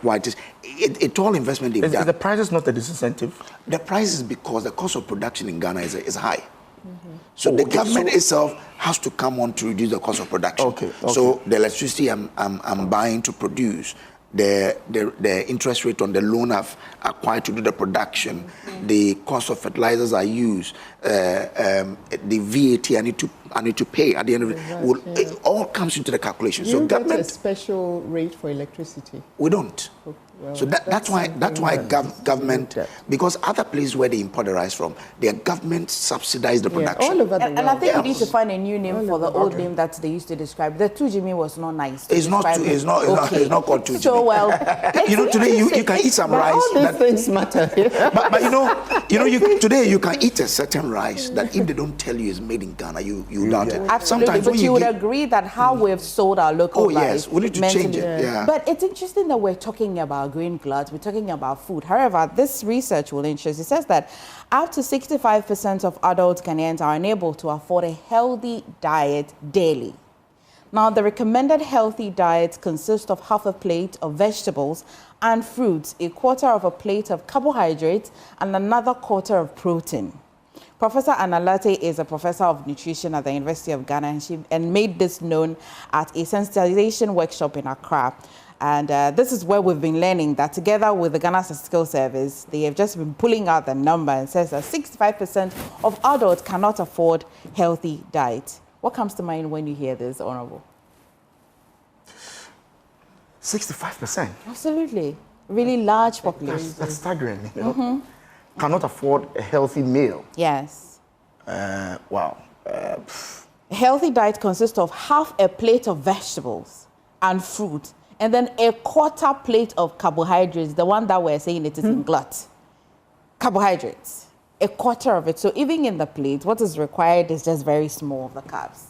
white. It's all investment they've done. Is the price is not a disincentive? The price is because the cost of production in Ghana is high. So the government itself has to come on to reduce the cost of production. So the electricity I'm buying to produce, the interest rate on the loan I've acquired to do the production, the cost of fertilizers I use, the VAT I need to pay at the end of it. It all comes into the calculation. So government get a special rate for electricity? We don't. Well, so that's why government, because other places where they import the rice from, their government subsidize the production. All over the world. And I think we need to find a new name for the old name that they used to describe. The 2 Jimmy was not nice. It's not called 2 Jimmy. So well, today you can eat some rice. All these things matter. but today you can eat a certain rice that if they don't tell you it's made in Ghana, you doubt it. Absolutely, sometimes but you would agree that how we've sold our local rice. Yes, we need to change it. Yeah. But it's interesting that we're talking about grain gluts, we're talking about food. However, this research will interest. It says that up to 65% of adult Ghanaians are unable to afford a healthy diet daily. Now, the recommended healthy diet consists of half a plate of vegetables and fruits, a quarter of a plate of carbohydrates, and another quarter of protein. Professor Anna Lartey is a professor of nutrition at the University of Ghana, and she made this known at a sensitization workshop in Accra. And this is where we've been learning that together with the Ghana Statistical Service, they have just been pulling out the number and says that 65% of adults cannot afford healthy diet. What comes to mind when you hear this, Honorable? 65%? Absolutely. Really large population. That's staggering, you know? Cannot afford a healthy meal. Yes. Wow. A healthy diet consists of half a plate of vegetables and fruit, and then a quarter plate of carbohydrates, the one that we're saying it is in glut. Carbohydrates, a quarter of it. So even in the plate, what is required is just very small of the carbs.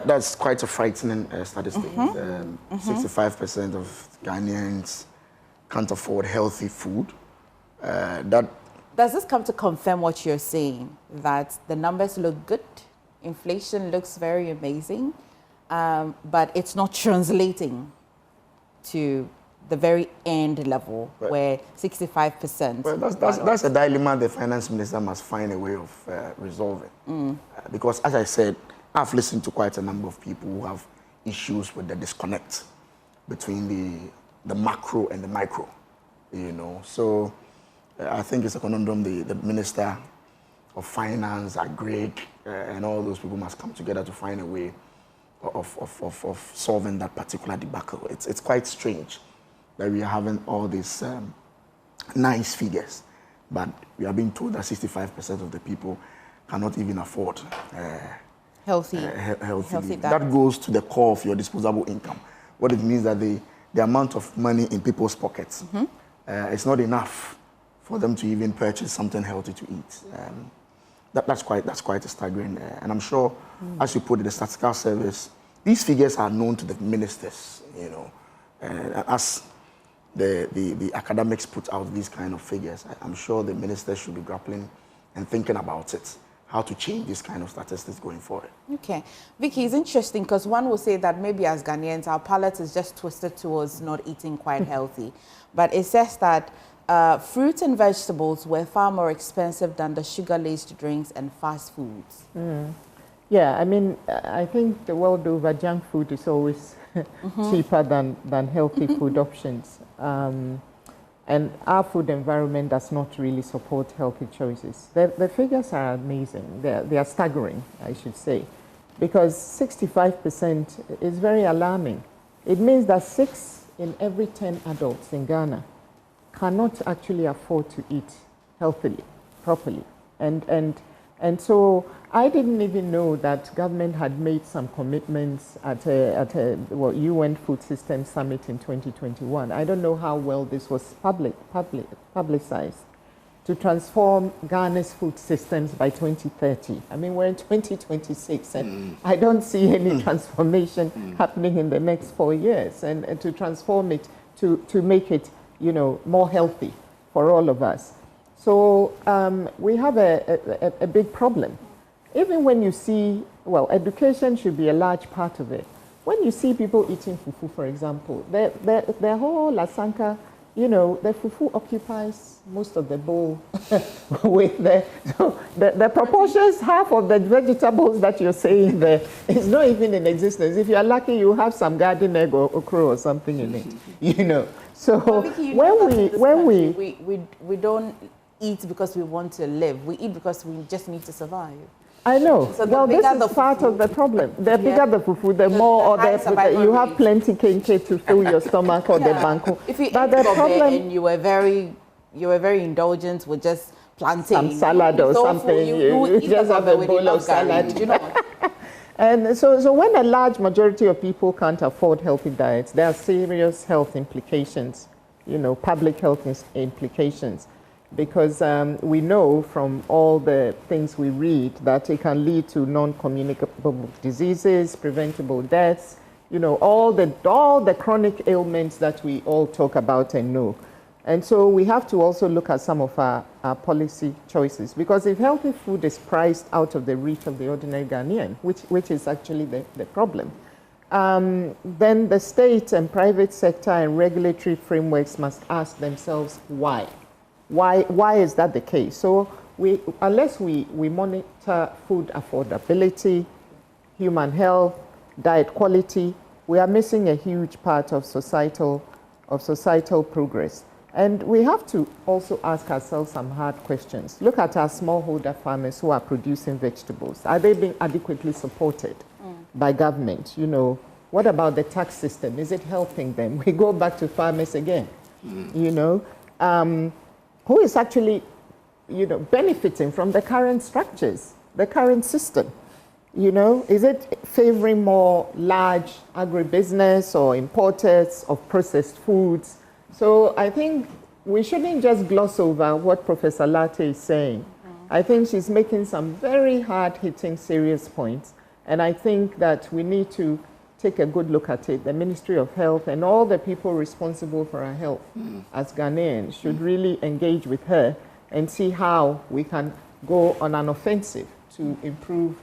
That's quite a frightening statistic. 65% of Ghanaians can't afford healthy food. Does this come to confirm what you're saying, that the numbers look good, inflation looks very amazing, but it's not translating to the very end level, where 65%. Well, that's a dilemma the finance minister must find a way of resolving. Because, as I said, I've listened to quite a number of people who have issues with the disconnect between the macro and the micro, you know. So I think it's a conundrum the Minister of Finance, Agric, and all those people must come together to find a way of solving that particular debacle. It's quite strange that we are having all these nice figures, but we are being told that 65% of the people cannot even afford healthy. That goes to the core of your disposable income. What it means that the amount of money in people's pockets is not enough for them to even purchase something healthy to eat. That's quite a staggering. And I'm sure, as you put it, the Statistical Service, these figures are known to the ministers, you know. As the academics put out these kind of figures, I'm sure the ministers should be grappling and thinking about it, how to change this kind of statistics going forward. Okay. Vicky, it's interesting because one will say that maybe as Ghanaians, our palate is just twisted towards not eating quite healthy. But it says that fruit and vegetables were far more expensive than the sugar-laced drinks and fast foods. Yeah, I mean, I think the world over, junk food is always cheaper than healthy food options. And our food environment does not really support healthy choices. The figures are amazing. They are staggering, I should say, because 65% is very alarming. It means that 6 in every 10 adults in Ghana cannot actually afford to eat healthily, properly. And so I didn't even know that government had made some commitments at a UN Food Systems Summit in 2021. I don't know how well this was publicized to transform Ghana's food systems by 2030. I mean, we're in 2026, and I don't see any transformation happening in the next 4 years. And to transform it, to make it, you know, more healthy for all of us. So we have a big problem. Even when you see, well, education should be a large part of it. When you see people eating fufu, for example, the whole Lasanka, you know, the fufu occupies most of the bowl with the proportions, half of the vegetables that you're saying there is not even in existence. If you're lucky, you have some garden egg or okra or something in it, you know. So Vicky, when we don't eat because we want to live. We eat because we just need to survive. I know. So well, this is part of the problem. The bigger the fufu, the more you have plenty kenke to fill your stomach or the banku. If you ate the problem, and you were very indulgent with just plantain, some salad or something, you just have a bowl of salad. You know. And so when a large majority of people can't afford healthy diets, there are serious health implications, you know, public health implications. Because we know from all the things we read that it can lead to non-communicable diseases, preventable deaths, you know, all the chronic ailments that we all talk about and know. And so we have to also look at some of our policy choices, because if healthy food is priced out of the reach of the ordinary Ghanaian, which is actually the problem, then the state and private sector and regulatory frameworks must ask themselves why. Why is that the case? So unless we monitor food affordability, human health, diet quality, we are missing a huge part of societal progress. And we have to also ask ourselves some hard questions. Look at our smallholder farmers who are producing vegetables. Are they being adequately supported by government? You know, what about the tax system? Is it helping them? We go back to farmers again, you know. Who is actually, you know, benefiting from the current structures, the current system? You know, is it favoring more large agribusiness or importers of processed foods? So I think we shouldn't just gloss over what Professor Lartey is saying. I think she's making some very hard-hitting, serious points. And I think that we need to take a good look at it. The Ministry of Health and all the people responsible for our health as Ghanaians should really engage with her and see how we can go on an offensive to improve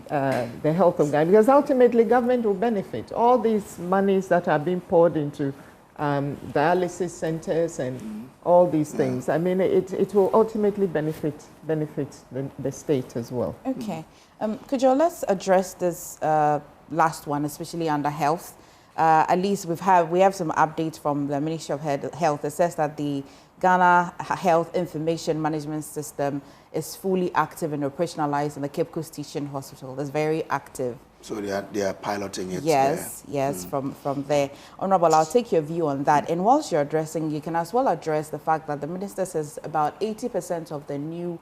the health of Ghana. Because ultimately government will benefit. All these monies that are being poured into dialysis centers and all these things. I mean, it will ultimately benefit the state as well. Okay. Could you let's address this last one, especially under health. At least we have some updates from the Ministry of Health. It says that the Ghana Health Information Management System is fully active and operationalized in the Cape Coast Teaching Hospital. It's very active. So they are piloting it. Yes, there. Yes, from there. Honorable, I'll take your view on that. And whilst you're addressing, you can as well address the fact that the minister says about 80% of the new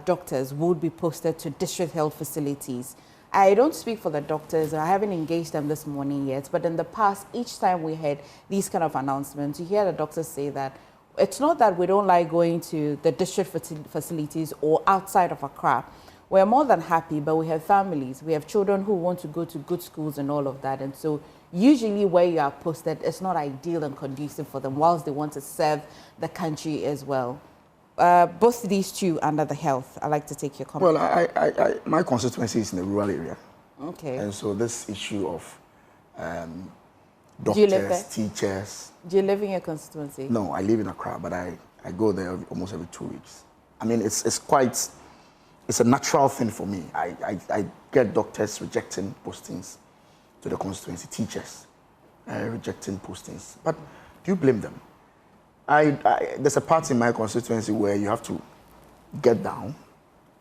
doctors would be posted to district health facilities. I don't speak for the doctors. I haven't engaged them this morning yet. But in the past, each time we had these kind of announcements, you hear the doctors say that it's not that we don't like going to the district facilities or outside of Accra. We're more than happy, but we have families. We have children who want to go to good schools and all of that. And so usually where you are posted, it's not ideal and conducive for them whilst they want to serve the country as well. Both these two under the health. I'd like to take your comment. Well, my constituency is in the rural area. Okay. And so this issue of Do you live doctors, there? teachers. Do you live in your constituency? No, I live in Accra, but I go there almost every 2 weeks. I mean, it's a natural thing for me. I get doctors rejecting postings to the constituency, teachers rejecting postings. But do you blame them? There's a part in my constituency where you have to get down,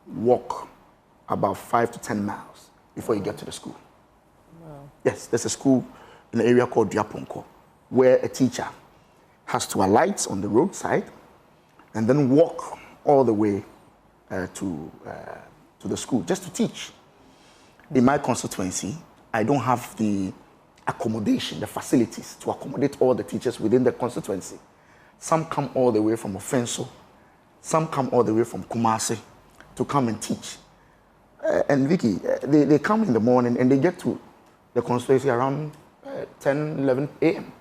walk about 5 to 10 miles before you get to the school. Wow. Yes, there's a school in an area called Diaponko where a teacher has to alight on the roadside and then walk all the way to the school just to teach. In my constituency, I don't have the accommodation, the facilities to accommodate all the teachers within the constituency. Some come all the way from Offenso, some come all the way from Kumasi to come and teach. And Vicky, they come in the morning and they get to the constituency around 10, 11 a.m.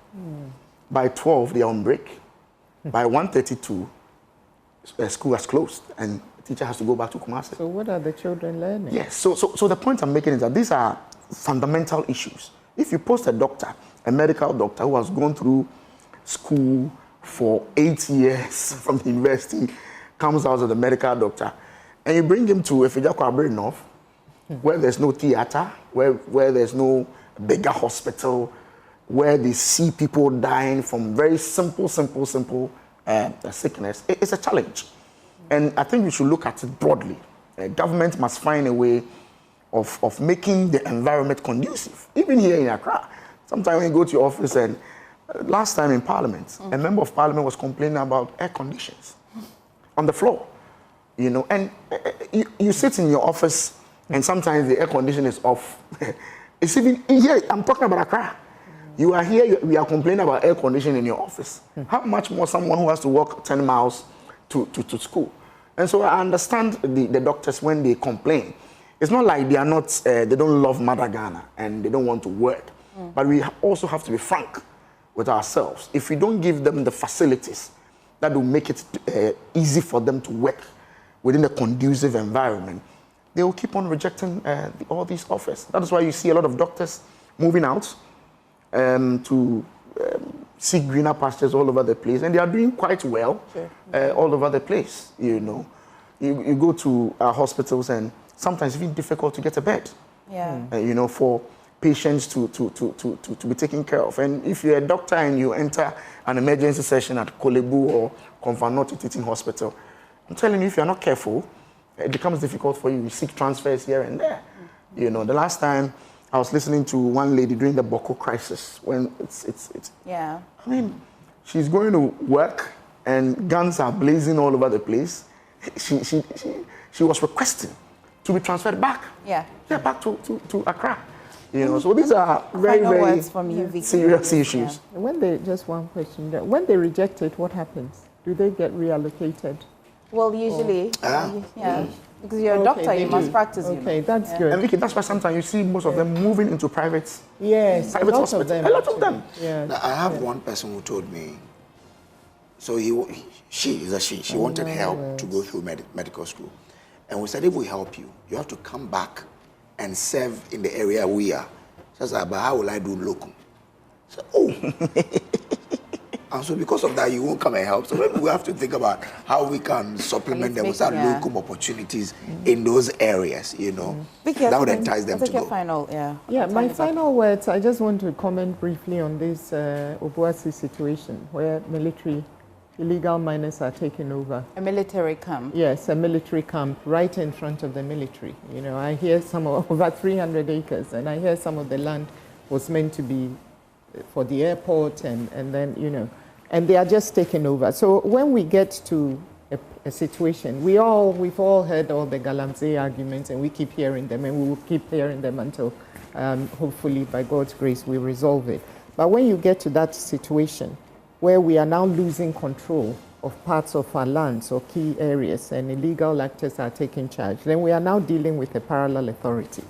By 12, they are on break. By 1:32, school has closed and the teacher has to go back to Kumasi. So what are the children learning? Yes, so the point I'm making is that these are fundamental issues. If you post a doctor, a medical doctor who has gone through school for 8 years from the university, comes out as a medical doctor, and you bring him to Efejakwa North, where there's no theater, where there's no bigger hospital, where they see people dying from very simple sickness, it's a challenge. And I think we should look at it broadly. Government must find a way of making the environment conducive. Even here in Accra, sometimes when you go to your office and last time in Parliament, a member of Parliament was complaining about air conditions on the floor, you know, and you sit in your office and sometimes the air condition is off. It's even here, I'm talking about Accra. You are here, we are complaining about air conditioning in your office. How much more someone who has to walk 10 miles to school? And so I understand the doctors when they complain. It's not like they are not, they don't love Mother Ghana and they don't want to work. But we also have to be frank with ourselves. If we don't give them the facilities that will make it easy for them to work within a conducive environment, they will keep on rejecting all these offers. That is why you see a lot of doctors moving out to seek greener pastures all over the place, and they are doing quite well all over the place. You know, you go to our hospitals, and sometimes it's even difficult to get a bed. You know, for patients to be taken care of. And if you're a doctor and you enter an emergency session at Kolebu or Konfanoti Teaching Hospital, I'm telling you, if you're not careful, it becomes difficult for you. You seek transfers here and there. You know, the last time I was listening to one lady during the Boko crisis, when it's I mean, she's going to work and guns are blazing all over the place. She was requesting to be transferred back. Back to Accra. You know, so these are very serious issues. When they, just one question, when they reject it, what happens? Do they get reallocated? Well, usually, because you're a doctor, you must practice. Okay, that's good. And Vicky, that's why sometimes you see most of them moving into private hospitals. A lot of them. Yes. Now, I have one person who told me, so she wanted help to go through medical school. And we said, if we help you, you have to come back and serve in the area we are. So I said, but how will I do locum? So, And so because of that, you won't come and help. So maybe we have to think about how we can supplement them with some local opportunities in those areas, you know. That would entice them to go. Final, my final words, I just want to comment briefly on this Obuasi situation where illegal miners are taking over. A military camp? Yes, a military camp right in front of the military. You know, I hear over 300 acres, and I hear some of the land was meant to be for the airport, and then, you know, and they are just taking over. So when we get to a situation, we've all heard all the Galamsey arguments, and we keep hearing them, and we will keep hearing them until hopefully by God's grace we resolve it. But when you get to that situation where we are now losing control of parts of our lands or key areas and illegal actors are taking charge, then we are now dealing with a parallel authority,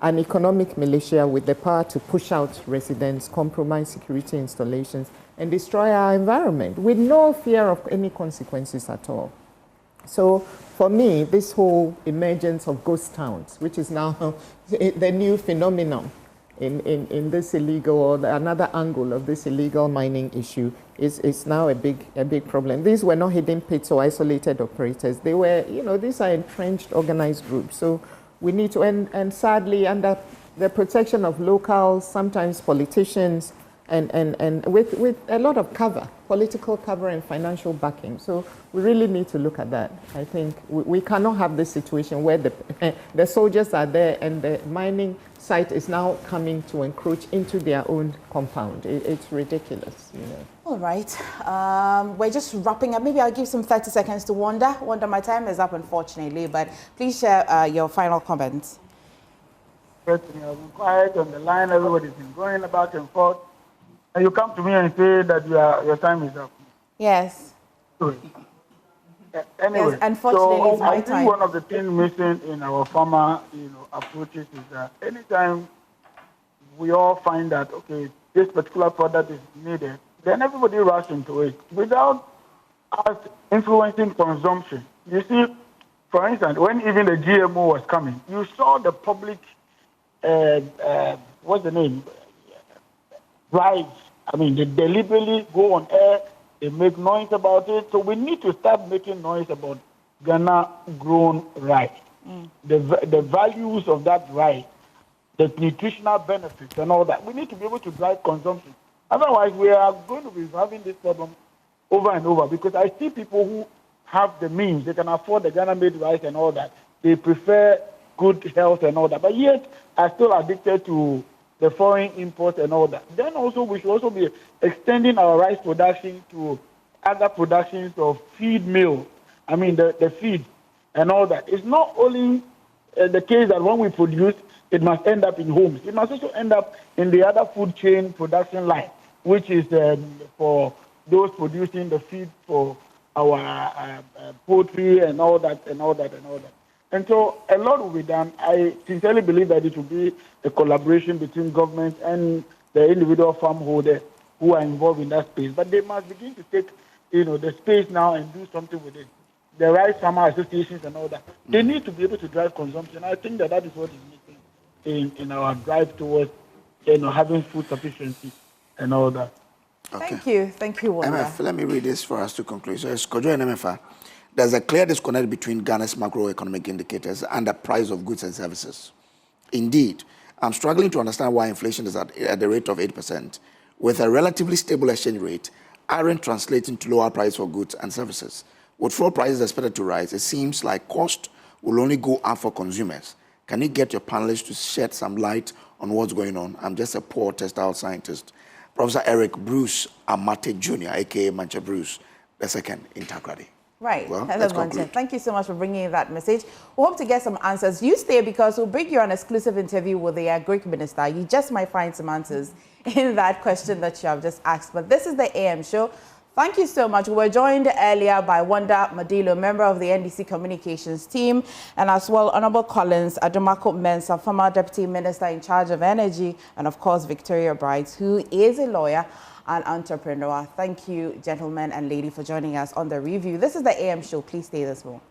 an economic militia with the power to push out residents, compromise security installations, and destroy our environment with no fear of any consequences at all. So for me, this whole emergence of ghost towns, which is now the new phenomenon in this illegal, or another angle of this illegal mining issue, is now a big problem. These were not hidden pits or isolated operators. They were, you know, these are entrenched organized groups. So we need to, and sadly, under the protection of locals, sometimes politicians, and with a lot of cover, political cover and financial backing. So we really need to look at that. I think we cannot have this situation where the soldiers are there and the mining site is now coming to encroach into their own compound. It's ridiculous, you know. All right. We're just wrapping up. Maybe I'll give some 30 seconds to Wanda. Wanda, my time is up, unfortunately, but please share your final comments. First thing, I've been quiet on the line. Everybody's been going back and forth. And you come to me and say that your time is up. Yes. Sorry. Anyway, yes, unfortunately, it's my I think one of the things missing in our farmer, approaches is that anytime we all find that, okay, this particular product is needed, then everybody rushes into it without us influencing consumption. You see, for instance, when even the GMO was coming, you saw the public, what's the name? Rights. I mean, they deliberately go on air, they make noise about it. So we need to start making noise about Ghana-grown rice, the values of that rice, the nutritional benefits and all that. We need to be able to drive consumption. Otherwise, we are going to be having this problem over and over, because I see people who have the means, they can afford the Ghana-made rice and all that. They prefer good health and all that, but yet are still addicted to the foreign imports and all that. Then also we should also be extending our rice production to other productions of feed meal. I mean the feed and all that. It's not only the case that when we produce, it must end up in homes. It must also end up in the other food chain production line, which is for those producing the feed for our poultry and all that and all that and all that. And so a lot will be done. I sincerely believe that it will be a collaboration between government and the individual farm holders who are involved in that space. But they must begin to take, the space now and do something with it. The rice farmer associations and all that. They need to be able to drive consumption. I think that is what is missing in our drive towards, having food sufficiency and all that. Okay. Thank you, Wanda. MF, let me read this for us to conclude. So it's Kojo and MFA. There's a clear disconnect between Ghana's macroeconomic indicators and the price of goods and services. Indeed, I'm struggling to understand why inflation is at the rate of 8%, with a relatively stable exchange rate, aren't translating to lower price for goods and services. With floor prices expected to rise, it seems like cost will only go up for consumers. Can you get your panelists to shed some light on what's going on? I'm just a poor textile scientist. Professor Eric Bruce Amate Jr., a.k.a. Mancha Bruce, the second in Takrady. Right. Well, Thank you so much for bringing that message. We hope to get some answers. You stay, because we'll bring you an exclusive interview with the Greek minister. You just might find some answers in that question that you have just asked. But this is the AM show. Thank you so much. We were joined earlier by Wanda Madilo, member of the NDC communications team, and as well Honorable Collins Adomako Mensah, former deputy minister in charge of energy, and of course Victoria Brights, who is a lawyer and entrepreneur. Thank you, gentlemen and lady, for joining us on The Review. This is the AM show. Please stay this long.